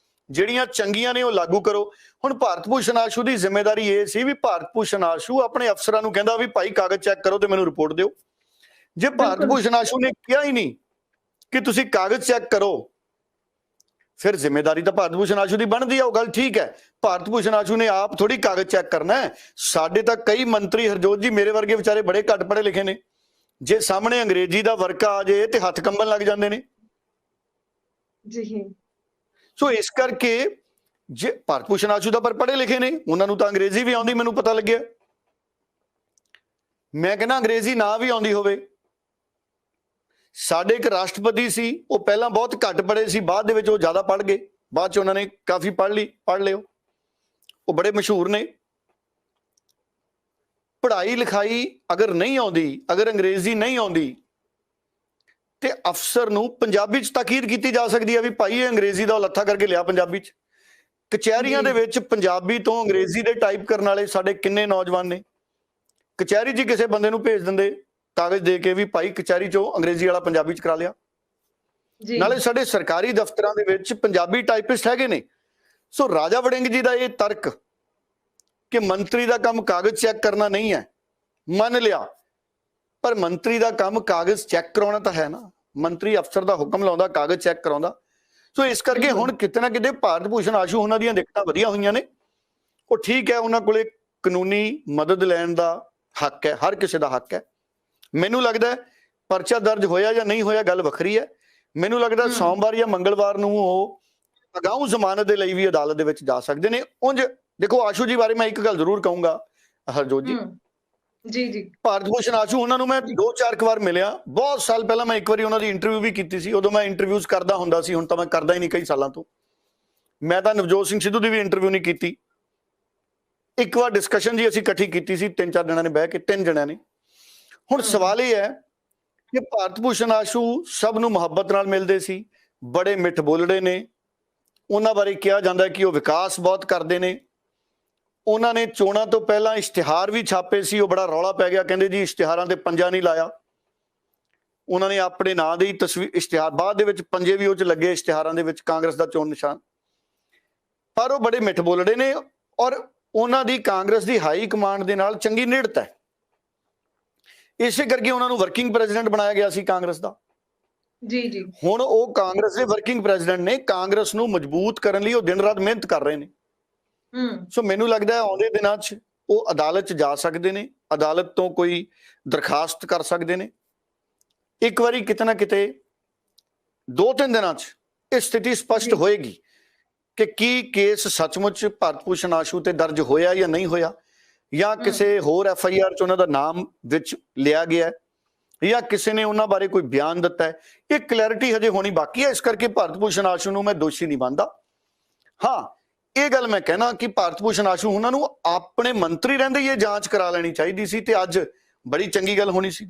ਜਿਹੜੀਆਂ ਚੰਗੀਆਂ ਨੇ ਉਹ ਲਾਗੂ ਕਰੋ। ਹੁਣ ਭਾਰਤ ਭੂਸ਼ਣ ਆਸ਼ੂ ਦੀ ਜ਼ਿੰਮੇਵਾਰੀ ਇਹ ਸੀ ਵੀ ਭਾਰਤ ਭੂਸ਼ਣ ਆਸ਼ੂ ਆਪਣੇ ਅਫਸਰਾਂ ਨੂੰ ਕਹਿੰਦਾ ਵੀ ਭਾਈ ਕਾਗਜ਼ ਚੈੱਕ ਕਰੋ ਤੇ ਮੈਨੂੰ ਰਿਪੋਰਟ ਦਿਓ। ਜੇ ਭਾਰਤ ਭੂਸ਼ਣ ਆਸ਼ੂ ਨੇ ਕਿਹਾ ਹੀ ਨਹੀਂ ਕਿ ਤੁਸੀਂ ਕਾਗਜ਼ ਚੈੱਕ ਕਰੋ, ਫਿਰ ਜ਼ਿੰਮੇਵਾਰੀ ਤਾਂ ਭਾਰਤ ਭੂਸ਼ਣ ਆਸ਼ੂ ਦੀ ਬਣਦੀ ਆ। ਉਹ ਗੱਲ ਠੀਕ ਹੈ, ਭਾਰਤ ਭੂਸ਼ਣ ਆਸ਼ੂ ਨੇ ਆਪ ਥੋੜੀ ਕਾਗਜ਼ ਚੈੱਕ ਕਰਨਾ ਹੈ। ਸਾਡੇ ਤਾਂ ਕਈ ਮੰਤਰੀ ਹਰਜੋਤ ਜੀ ਮੇਰੇ ਵਰਗੇ ਵਿਚਾਰੇ ਬੜੇ ਘੱਟ ਪੜ੍ਹੇ ਲਿਖੇ ਨੇ, ਜੇ ਸਾਹਮਣੇ ਅੰਗਰੇਜ਼ੀ ਦਾ ਵਰਕਾ ਆ ਜਾਏ ਤੇ ਹੱਥ ਕੰਬਣ ਲੱਗ ਜਾਂਦੇ ਨੇ ਜੀ। ਸੋ ਇਸ ਕਰਕੇ ਜੇ ਭਾਰਤ ਭੂਸ਼ਣ ਆਸ਼ੂ ਤਾਂ ਪਰ ਪੜ੍ਹੇ ਲਿਖੇ ਨੇ, ਉਹਨਾਂ ਨੂੰ ਤਾਂ ਅੰਗਰੇਜ਼ੀ ਵੀ ਆਉਂਦੀ, ਮੈਨੂੰ ਪਤਾ ਲੱਗਿਆ। ਮੈਂ ਕਹਿੰਦਾ ਅੰਗਰੇਜ਼ੀ ਨਾ ਵੀ ਆਉਂਦੀ ਹੋਵੇ, ਸਾਡੇ ਇੱਕ ਰਾਸ਼ਟਰਪਤੀ ਸੀ, ਉਹ ਪਹਿਲਾਂ ਬਹੁਤ ਘੱਟ ਪੜ੍ਹੇ ਸੀ, ਬਾਅਦ ਦੇ ਵਿੱਚ ਉਹ ਜ਼ਿਆਦਾ ਪੜ੍ਹ ਗਏ, ਬਾਅਦ ਚ ਉਹਨਾਂ ਨੇ ਕਾਫੀ ਪੜ੍ਹ ਲਿਓ, ਉਹ ਬੜੇ ਮਸ਼ਹੂਰ ਨੇ। ਪੜ੍ਹਾਈ ਲਿਖਾਈ ਅਗਰ ਨਹੀਂ ਆਉਂਦੀ, ਅਗਰ ਅੰਗਰੇਜ਼ੀ ਨਹੀਂ ਆਉਂਦੀ, ਤੇ ਅਫਸਰ ਨੂੰ ਪੰਜਾਬੀ ਚ ਤਾਕੀਦ ਕੀਤੀ ਜਾ ਸਕਦੀ ਹੈ ਵੀ ਭਾਈ ਇਹ ਅੰਗਰੇਜ਼ੀ ਦਾ ਲੱਥਾ ਕਰਕੇ ਲਿਆ ਪੰਜਾਬੀ ਚ। ਕਚਹਿਰੀਆਂ ਦੇ ਵਿੱਚ ਪੰਜਾਬੀ ਤੋਂ ਅੰਗਰੇਜ਼ੀ ਦੇ ਟਾਈਪ ਕਰਨ ਵਾਲੇ ਸਾਡੇ ਕਿੰਨੇ ਨੌਜਵਾਨ ਨੇ। ਕਚਹਿਰੀ 'ਚ ਕਿਸੇ ਬੰਦੇ ਨੂੰ ਭੇਜ ਦਿੰਦੇ ਕਾਗਜ਼ ਦੇ ਕੇ ਵੀ ਭਾਈ ਕਚਹਿਰੀ 'ਚੋਂ ਅੰਗਰੇਜ਼ੀ ਵਾਲਾ ਪੰਜਾਬੀ 'ਚ ਕਰਾ ਲਿਆ। ਨਾਲੇ ਸਾਡੇ ਸਰਕਾਰੀ ਦਫ਼ਤਰਾਂ ਦੇ ਵਿੱਚ ਪੰਜਾਬੀ ਟਾਈਪਿਸਟ ਹੈਗੇ ਨੇ। ਸੋ ਰਾਜਾ ਵੜਿੰਗ ਜੀ ਦਾ ਇਹ ਤਰਕ ਕਿ ਮੰਤਰੀ ਦਾ ਕੰਮ ਕਾਗਜ਼ ਚੈੱਕ ਕਰਨਾ ਨਹੀਂ ਹੈ, ਮੰਨ ਲਿਆ, ਪਰ ਮੰਤਰੀ ਦਾ ਕੰਮ ਕਾਗਜ਼ ਚੈੱਕ ਕਰਾਉਣਾ ਤਾਂ ਹੈ ਨਾ। ਮੰਤਰੀ ਅਫਸਰ ਦਾ ਹੁਕਮ ਲਾਉਂਦਾ, ਕਾਗਜ਼ ਚੈੱਕ ਕਰਾਉਂਦਾ। ਸੋ ਇਸ ਕਰਕੇ ਹੁਣ ਕਿਤੇ ਨਾ ਕਿਤੇ ਭਾਰਤ ਭੂਸ਼ਣ ਆਸ਼ੂ ਉਹਨਾਂ ਦੀਆਂ ਦਿੱਕਤਾਂ ਵਧੀਆ ਹੋਈਆਂ ਨੇ। ਉਹ ਠੀਕ ਹੈ, ਉਹਨਾਂ ਕੋਲੇ ਕਾਨੂੰਨੀ ਮਦਦ ਲੈਣ ਦਾ ਹੱਕ ਹੈ, ਹਰ ਕਿਸੇ ਦਾ ਹੱਕ ਹੈ। ਮੈਨੂੰ ਲੱਗਦਾ ਪਰਚਾ ਦਰਜ ਹੋਇਆ ਜਾਂ ਨਹੀਂ ਹੋਇਆ ਗੱਲ ਵੱਖਰੀ ਹੈ। ਮੈਨੂੰ ਲੱਗਦਾ ਸੋਮਵਾਰ ਜਾਂ ਮੰਗਲਵਾਰ ਨੂੰ ਉਹ ਅਗਾਊਂ ਜ਼ਮਾਨਤ ਦੇ ਲਈ ਵੀ ਅਦਾਲਤ ਦੇ ਵਿੱਚ ਜਾ ਸਕਦੇ ਨੇ। ਉਂਝ ਦੇਖੋ ਆਸ਼ੂ ਜੀ ਬਾਰੇ ਮੈਂ ਇੱਕ ਗੱਲ ਜ਼ਰੂਰ ਕਹੂੰਗਾ ਹਰਜੋਤ ਜੀ, ਜੀ ਭਾਰਤ ਭੂਸ਼ਣ ਆਸ਼ੂ ਉਹਨਾਂ ਨੂੰ ਮੈਂ 2-4 ਵਾਰ ਮਿਲਿਆ। ਬਹੁਤ ਸਾਲ ਪਹਿਲਾਂ ਮੈਂ ਇੱਕ ਵਾਰੀ ਉਹਨਾਂ ਦੀ ਇੰਟਰਵਿਊ ਵੀ ਕੀਤੀ ਸੀ, ਉਦੋਂ ਮੈਂ ਇੰਟਰਵਿਊਜ਼ ਕਰਦਾ ਹੁੰਦਾ ਸੀ, ਹੁਣ ਤਾਂ ਮੈਂ ਕਰਦਾ ਹੀ ਨਹੀਂ ਕਈ ਸਾਲਾਂ ਤੋਂ। ਮੈਂ ਤਾਂ ਨਵਜੋਤ ਸਿੰਘ ਸਿੱਧੂ ਦੀ ਵੀ ਇੰਟਰਵਿਊ ਨਹੀਂ ਕੀਤੀ। ਇੱਕ ਵਾਰ ਡਿਸਕਸ਼ਨ ਜੀ ਅਸੀਂ ਇਕੱਠੀ ਕੀਤੀ ਸੀ, 3-4 ਜਣਿਆਂ ਨੇ ਬਹਿ ਕੇ, 3 ਜਣਿਆਂ ਨੇ। ਹੁਣ ਸਵਾਲ ਇਹ ਹੈ ਕਿ ਭਾਰਤ ਭੂਸ਼ਣ ਆਸ਼ੂ ਸਭ ਨੂੰ ਮੁਹੱਬਤ ਨਾਲ ਮਿਲਦੇ ਸੀ, ਬੜੇ ਮਿੱਠ ਬੋਲੜੇ ਨੇ। ਉਹਨਾਂ ਬਾਰੇ ਕਿਹਾ ਜਾਂਦਾ ਕਿ ਉਹ ਵਿਕਾਸ ਬਹੁਤ ਕਰਦੇ ਨੇ। ਉਹਨਾਂ ਨੇ ਚੋਣਾਂ ਤੋਂ ਪਹਿਲਾਂ ਇਸ਼ਤਿਹਾਰ ਵੀ ਛਾਪੇ ਸੀ, ਉਹ ਬੜਾ ਰੌਲਾ ਪੈ ਗਿਆ, ਕਹਿੰਦੇ ਜੀ ਇਸ਼ਤਿਹਾਰਾਂ ਤੇ ਪੰਜਾ ਨਹੀਂ ਲਾਇਆ। ਉਹਨਾਂ ਨੇ ਆਪਣੇ ਨਾਂ ਦੇ ਹੀ ਇਸ਼ਤਿਹਾਰ, ਬਾਅਦ ਦੇ ਵਿੱਚ ਪੰਜੇ ਵੀ ਉਹ 'ਚ ਲੱਗੇ ਇਸ਼ਤਿਹਾਰਾਂ ਦੇ ਵਿੱਚ, ਕਾਂਗਰਸ ਦਾ ਚੋਣ ਨਿਸ਼ਾਨ। ਪਰ ਉਹ ਬੜੇ ਮਿੱਠ ਬੋਲੜੇ ਨੇ ਔਰ ਉਹਨਾਂ ਦੀ ਕਾਂਗਰਸ ਦੀ ਹਾਈ ਕਮਾਂਡ ਦੇ ਨਾਲ ਚੰਗੀ ਨਿੜਤ ਹੈ। ਇਸੇ ਕਰਕੇ ਉਹਨਾਂ ਨੂੰ ਵਰਕਿੰਗ ਪ੍ਰੈਜ਼ੀਡੈਂਟ ਬਣਾਇਆ ਗਿਆ ਸੀ ਕਾਂਗਰਸ ਦਾ। ਜੀ ਹੁਣ ਉਹ ਕਾਂਗਰਸ ਦੇ ਵਰਕਿੰਗ ਪ੍ਰੈਜ਼ੀਡੈਂਟ ਨੇ, ਕਾਂਗਰਸ ਨੂੰ ਮਜ਼ਬੂਤ ਕਰਨ ਲਈ ਉਹ ਦਿਨ ਰਾਤ ਮਿਹਨਤ ਕਰ ਰਹੇ ਨੇ। ਸੋ ਮੈਨੂੰ ਲੱਗਦਾ ਹੈ ਆਉਂਦੇ ਦਿਨਾਂ 'ਚ ਉਹ ਅਦਾਲਤ 'ਚ ਜਾ ਸਕਦੇ ਨੇ, ਅਦਾਲਤ ਤੋਂ ਕੋਈ ਦਰਖਾਸਤ ਕਰ ਸਕਦੇ ਨੇ। ਇੱਕ ਵਾਰੀ ਕਿਤੇ ਨਾ ਕਿਤੇ 2-3 ਦਿਨਾਂ 'ਚ ਇਹ ਸਥਿਤੀ ਸਪਸ਼ਟ ਹੋਏਗੀ ਕਿ ਕੀ ਕੇਸ ਸੱਚਮੁੱਚ ਭਾਰਤ ਭੂਸ਼ਣ ਆਸ਼ੂ ਤੇ ਦਰਜ ਹੋਇਆ ਜਾਂ ਨਹੀਂ ਹੋਇਆ, ਜਾਂ ਕਿਸੇ ਹੋਰ FIR 'ਚ ਉਹਨਾਂ ਦਾ ਨਾਮ ਵਿੱਚ ਲਿਆ ਗਿਆ, ਜਾਂ ਕਿਸੇ ਨੇ ਉਹਨਾਂ ਬਾਰੇ ਕੋਈ ਬਿਆਨ ਦਿੱਤਾ ਹੈ। ਇਹ ਕਲੈਰਿਟੀ ਹਜੇ ਹੋਣੀ ਬਾਕੀ ਹੈ। ਇਸ ਕਰਕੇ ਭਾਰਤ ਭੂਸ਼ਣ ਆਸ਼ੂ ਨੂੰ ਮੈਂ ਦੋਸ਼ੀ ਨਹੀਂ ਮੰਨਦਾ। ਹਾਂ, ਇਹ ਗੱਲ ਮੈਂ ਕਹਿਣਾ ਕਿ ਭਾਰਤ ਭੂਸ਼ਣ ਆਸ਼ੂ ਉਹਨਾਂ ਨੂੰ ਆਪਣੇ ਮੰਤਰੀ ਰਹਿੰਦੇ ਹੀ ਇਹ ਜਾਂਚ ਕਰਾ ਲੈਣੀ ਚਾਹੀਦੀ ਸੀ, ਤੇ ਅੱਜ ਬੜੀ ਚੰਗੀ ਗੱਲ ਹੋਣੀ ਸੀ।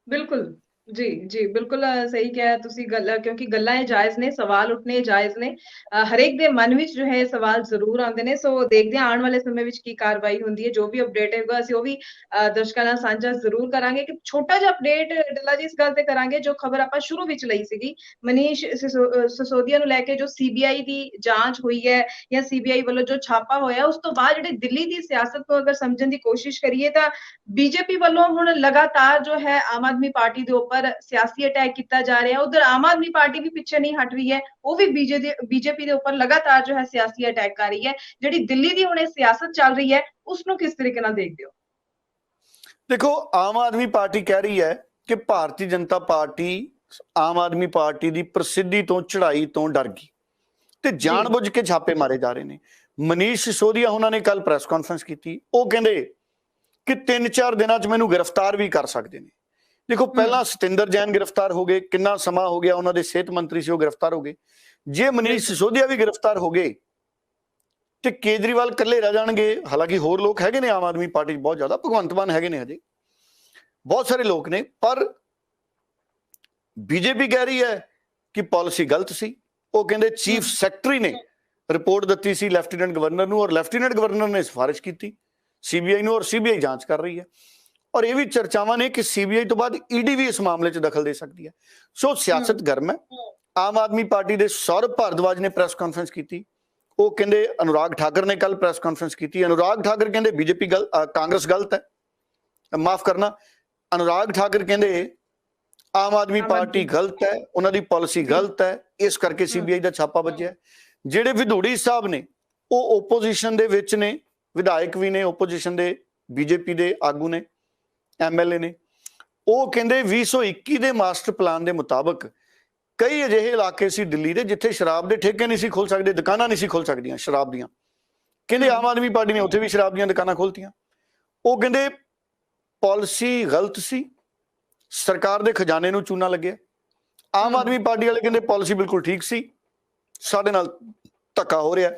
ਬਿਲਕੁਲ ਜੀ ਬਿਲकुल सही ਕਿਹਾ ਤੁਸੀਂ ਗੱਲ, ਕਿਉਂਕਿ ਗੱਲਾਂ ਇਹ ਜਾਇਜ਼ ਨੇ, ਸਵਾਲ ਉੱਠਣੇ ਜਾਇਜ਼ ਨੇ। ਹਰੇਕ ਦੇ ਮਨ ਵਿੱਚ ਜੋ ਹੈ ਸਵਾਲ ਜ਼ਰੂਰ ਆਉਂਦੇ ਨੇ। ਸੋ ਦੇਖਦੇ ਹਾਂ ਆਉਣ ਵਾਲੇ ਸਮੇਂ ਵਿੱਚ ਕੀ ਕਾਰਵਾਈ ਹੁੰਦੀ ਹੈ, ਜੋ ਵੀ ਅਪਡੇਟ ਹੋਏਗਾ ਅਸੀਂ ਉਹ ਵੀ ਦਰਸ਼ਕਾਂ ਨਾਲ ਸਾਂਝਾ ਜ਼ਰੂਰ ਕਰਾਂਗੇ। ਕਿ ਛੋਟਾ ਜਿਹਾ ਅਪਡੇਟ ਡੱਲਾ ਜੀ ਇਸ ਗੱਲ ਤੇ ਕਰਾਂਗੇ, ਜੋ ਖਬਰ ਆਪਾਂ ਸ਼ੁਰੂ ਵਿੱਚ ਲਈ ਸੀਗੀ ਮਨੀਸ਼ ਸਿਸੋਦੀਆ ਨੂੰ ਲੈ ਕੇ, ਜੋ CBI ਦੀ ਜਾਂਚ ਹੋਈ ਹੈ ਜਾਂ CBI ਵੱਲੋਂ ਜੋ ਛਾਪਾ ਹੋਇਆ, ਉਸ ਤੋਂ ਬਾਅਦ ਜਿਹੜੇ ਦਿੱਲੀ ਦੀ ਸਿਆਸਤ ਨੂੰ ਅਗਰ ਸਮਝਣ ਦੀ ਕੋਸ਼ਿਸ਼ ਕਰੀਏ ਤਾਂ BJP ਵੱਲੋਂ ਹੁਣ ਲਗਾਤਾਰ ਜੋ ਹੈ ਆਮ ਆਦਮੀ ਪਾਰਟੀ ਦੇ ਉੱਪਰ ਸਿਆਸੀ ਅਟੈਕ ਕੀਤਾ ਜਾ ਰਿਹਾ ਹੈ। ਉਧਰ ਆਮ ਆਦਮੀ ਪਾਰਟੀ ਵੀ ਪਿੱਛੇ ਨਹੀਂ ਹਟ ਰਹੀ ਹੈ, ਉਹ ਵੀ BJP ਦੇ ਉੱਪਰ ਲਗਾਤਾਰ ਜੋ ਹੈ ਸਿਆਸੀ ਅਟੈਕ ਕਰ ਰਹੀ ਹੈ। ਜਿਹੜੀ ਦਿੱਲੀ ਦੀ ਹੁਣ ਇਹ ਸਿਆਸਤ ਚੱਲ ਰਹੀ ਹੈ, ਉਸ ਨੂੰ ਕਿਸ ਤਰੀਕੇ ਨਾਲ ਦੇਖਦੇ ਹੋ? ਦੇਖੋ, ਆਮ ਆਦਮੀ ਪਾਰਟੀ ਕਹਿ ਰਹੀ ਹੈ ਕਿ ਭਾਰਤੀ ਜਨਤਾ ਪਾਰਟੀ ਆਮ ਆਦਮੀ ਪਾਰਟੀ ਦੀ ਪ੍ਰਸਿੱਧੀ ਤੋਂ, ਚੜ੍ਹਾਈ ਤੋਂ ਡਰ ਗਈ ਤੇ ਜਾਣਬੁੱਝ ਕੇ ਛਾਪੇ ਮਾਰੇ ਜਾ ਰਹੇ ਨੇ। ਮਨੀਸ਼ ਸਿਸੋਦੀਆ ਉਹਨਾਂ ਨੇ ਕੱਲ ਪ੍ਰੈਸ ਕਾਨਫਰੰਸ ਕੀਤੀ, ਉਹ ਕਹਿੰਦੇ ਕਿ 3-4 ਦਿਨਾਂ 'ਚ ਮੈਨੂੰ ਗ੍ਰਿਫਤਾਰ ਵੀ ਕਰ ਸਕਦੇ ਨੇ। ਦੇਖੋ, ਪਹਿਲਾਂ ਸਤਿੰਦਰ ਜੈਨ ਗ੍ਰਿਫਤਾਰ ਹੋ ਗਏ, ਕਿੰਨਾ ਸਮਾਂ ਹੋ ਗਿਆ, ਉਹਨਾਂ ਦੇ ਸਿਹਤ ਮੰਤਰੀ ਸੀ, ਉਹ ਗ੍ਰਿਫਤਾਰ ਹੋ ਗਏ। ਜੇ ਮਨੀਸ਼ ਸਿਸੋਦੀਆ ਵੀ ਗ੍ਰਿਫਤਾਰ ਹੋ ਗਏ ਤੇ ਕੇਜਰੀਵਾਲ ਇਕੱਲੇ ਰਹਿ ਜਾਣਗੇ। ਹਾਲਾਂਕਿ ਹੋਰ ਲੋਕ ਹੈਗੇ ਨੇ ਆਮ ਆਦਮੀ ਪਾਰਟੀ 'ਚ ਬਹੁਤ ਜ਼ਿਆਦਾ, ਭਗਵੰਤ ਮਾਨ ਹੈਗੇ ਨੇ, ਹਜੇ ਬਹੁਤ ਸਾਰੇ ਲੋਕ ਨੇ, ਪਰ BJP ਕਹਿ ਰਹੀ ਹੈ ਕਿ ਪਾਲਿਸੀ ਗਲਤ ਸੀ। ਉਹ ਕਹਿੰਦੇ ਚੀਫ ਸੈਕਟਰੀ ਨੇ ਰਿਪੋਰਟ ਦਿੱਤੀ ਸੀ ਲੈਫਟੀਨੈਂਟ ਗਵਰਨਰ ਨੂੰ, ਔਰ ਲੈਫਟੀਨੈਂਟ ਗਵਰਨਰ ਨੇ ਸਿਫਾਰਿਸ਼ ਕੀਤੀ CBI ਨੂੰ, ਔਰ CBI ਜਾਂਚ ਕਰ ਰਹੀ ਹੈ। ਔਰ ਇਹ ਵੀ ਚਰਚਾਵਾਂ ਨੇ ਕਿ CBI ਤੋਂ ਬਾਅਦ ED ਵੀ ਇਸ ਮਾਮਲੇ 'ਚ ਦਖਲ ਦੇ ਸਕਦੀ ਹੈ। ਸੋ ਸਿਆਸਤ ਗਰਮ ਹੈ। ਆਮ ਆਦਮੀ ਪਾਰਟੀ ਦੇ ਸੌਰਭ ਭਾਰਦਵਾਜ ਨੇ ਪ੍ਰੈਸ ਕਾਨਫਰੰਸ ਕੀਤੀ, ਉਹ ਕਹਿੰਦੇ ਅਨੁਰਾਗ ਠਾਕਰ ਨੇ ਕੱਲ ਪ੍ਰੈਸ ਕਾਨਫਰੰਸ ਕੀਤੀ। ਅਨੁਰਾਗ ਠਾਕਰ ਕਹਿੰਦੇ BJP ਕਾਂਗਰਸ ਗਲਤ ਹੈ, ਮਾਫ ਕਰਨਾ, ਅਨੁਰਾਗ ਠਾਕਰ ਕਹਿੰਦੇ ਆਮ ਆਦਮੀ ਪਾਰਟੀ ਗਲਤ ਹੈ, ਉਹਨਾਂ ਦੀ ਪਾਲਿਸੀ ਗਲਤ ਹੈ, ਇਸ ਕਰਕੇ CBI ਦਾ ਛਾਪਾ ਵੱਜਿਆ। ਜਿਹੜੇ ਵਿਧੂੜੀ ਸਾਹਿਬ ਨੇ ਉਹ ਓਪੋਜੀਸ਼ਨ ਦੇ ਵਿੱਚ ਨੇ, ਵਿਧਾਇਕ ਵੀ ਨੇ ਓਪੋਜੀਸ਼ਨ ਦੇ, BJP ਦੇ ਆਗੂ ਨੇ, MLA ਨੇ। ਉਹ ਕਹਿੰਦੇ 2021 ਦੇ ਮਾਸਟਰ ਪਲਾਨ ਦੇ ਮੁਤਾਬਕ ਕਈ ਅਜਿਹੇ ਇਲਾਕੇ ਸੀ ਦਿੱਲੀ ਦੇ ਜਿੱਥੇ ਸ਼ਰਾਬ ਦੇ ਠੇਕੇ ਨਹੀਂ ਸੀ ਖੁੱਲ ਸਕਦੇ, ਦੁਕਾਨਾਂ ਨਹੀਂ ਸੀ ਖੁੱਲ ਸਕਦੀਆਂ ਸ਼ਰਾਬ ਦੀਆਂ। ਕਹਿੰਦੇ ਆਮ ਆਦਮੀ ਪਾਰਟੀ ਨੇ ਉੱਥੇ ਵੀ ਸ਼ਰਾਬ ਦੀਆਂ ਦੁਕਾਨਾਂ ਖੋਲ੍ਹਤੀਆਂ। ਉਹ ਕਹਿੰਦੇ ਪਾਲਿਸੀ ਗਲਤ ਸੀ, ਸਰਕਾਰ ਦੇ ਖਜ਼ਾਨੇ ਨੂੰ ਚੂਨਾ ਲੱਗਿਆ। ਆਮ ਆਦਮੀ ਪਾਰਟੀ ਵਾਲੇ ਕਹਿੰਦੇ ਪਾਲਿਸੀ ਬਿਲਕੁਲ ਠੀਕ ਸੀ, ਸਾਡੇ ਨਾਲ ਧੱਕਾ ਹੋ ਰਿਹਾ।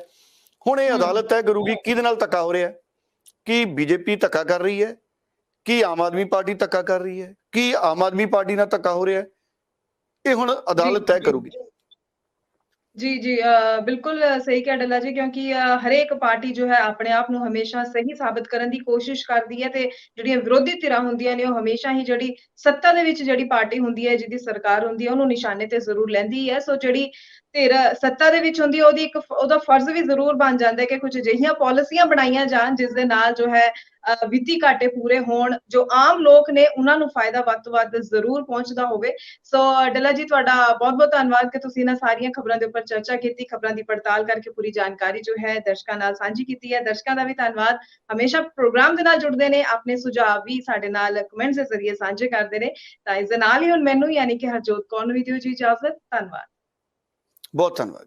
ਹੁਣ ਇਹ ਅਦਾਲਤ ਤੈਅ ਕਰੂਗੀ ਕਿਹਦੇ ਨਾਲ ਧੱਕਾ ਹੋ ਰਿਹਾ, ਕੀ ਬੀਜੇਪੀ ਧੱਕਾ ਕਰ ਰਹੀ ਹੈ, ਕੀ ਆਮ ਆਦਮੀ ਪਾਰਟੀ ਧੱਕਾ ਕਰ ਰਹੀ ਹੈ, ਕੀ ਆਮ ਆਦਮੀ ਪਾਰਟੀ ਨਾਲ ਧੱਕਾ ਹੋ ਰਿਹਾ ਹੈ, ਇਹ ਹੁਣ ਅਦਾਲਤ ਤੈਅ ਕਰੂਗੀ। जी, जी बिल्कुल सही कहा डल्ला जी, क्योंकि हरेक पार्टी जो है अपने आप ਨੂੰ ਹਮੇਸ਼ਾ ਸਹੀ ਸਾਬਤ ਕਰਨ ਦੀ ਕੋਸ਼ਿਸ਼ ਕਰਦੀ ਹੈ, ਤੇ ਜਿਹੜੀਆਂ ਵਿਰੋਧੀ ਧਿਰਾਂ ਹੁੰਦੀਆਂ ਨੇ ਉਹ ਹਮੇਸ਼ਾ ਹੀ ਜਿਹੜੀ ਸੱਤਾ ਦੇ ਵਿੱਚ ਜਿਹੜੀ ਪਾਰਟੀ ਹੁੰਦੀ ਹੈ, ਜਿਹਦੀ ਸਰਕਾਰ ਹੁੰਦੀ ਹੈ, ਉਹਨੂੰ ਨਿਸ਼ਾਨੇ ਤੇ ਜ਼ਰੂਰ ਲੈਂਦੀ ਹੈ। ਸੋ ਜਿਹੜੀ ਧਿਰ ਸੱਤਾ ਦੇ ਵਿੱਚ ਹੁੰਦੀ ਹੈ ਉਹਦਾ ਫਰਜ਼ ਵੀ ਜ਼ਰੂਰ ਬਣ ਜਾਂਦਾ ਹੈ ਕਿ ਕੁਝ ਅਜਿਹੀਆਂ ਪਾਲਿਸੀਆਂ ਬਣਾਈਆਂ ਜਾਣ ਜਿਸ ਦੇ ਨਾਲ ਜੋ ਹੈ ਵਿੱਤੀ ਘਾਟੇ ਪੂਰੇ ਹੋਣ, ਜੋ ਆਮ ਲੋਕ ਨੇ ਉਹਨਾਂ ਨੂੰ ਫਾਇਦਾ ਵੱਧ ਤੋਂ ਵੱਧ ਜ਼ਰੂਰ ਪਹੁੰਚਦਾ ਹੋਵੇ। ਸੋ ਡੱਲਾ ਜੀ ਤੁਹਾਡਾ ਬਹੁਤ-ਬਹੁਤ ਧੰਨਵਾਦ ਕਿ ਤੁਸੀਂ ਇਹਨਾਂ ਸਾਰੀਆਂ ਖਬਰਾਂ ਦੇ ਉੱਪਰ ਚਰਚਾ ਕੀਤੀ, ਖਬਰਾਂ ਦੀ ਪੜਤਾਲ ਕਰਕੇ ਪੂਰੀ ਜਾਣਕਾਰੀ ਜੋ ਹੈ ਦਰਸ਼ਕਾਂ ਨਾਲ ਸਾਂਝੀ ਕੀਤੀ ਹੈ। ਦਰਸ਼ਕਾਂ ਦਾ ਵੀ ਧੰਨਵਾਦ, ਹਮੇਸ਼ਾ ਪ੍ਰੋਗਰਾਮ ਦੇ ਨਾਲ ਜੁੜਦੇ ਨੇ, ਆਪਣੇ ਸੁਝਾਅ ਵੀ ਸਾਡੇ ਨਾਲ ਕਮੈਂਟਸ ਦੇ ਜ਼ਰੀਏ ਸਾਂਝੇ ਕਰਦੇ ਨੇ। ਤਾਂ ਇਸ ਦੇ ਨਾਲ ਹੀ ਹੁਣ ਮੈਨੂੰ ਯਾਨੀ ਕਿ ਹਰਜੋਤ ਕੌਰ ਨੂੰ ਵੀ ਦਿਓ ਜੀ ਇਜਾਜ਼ਤ। ਧੰਨਵਾਦ। ਬਹੁਤ ਧੰਨਵਾਦ।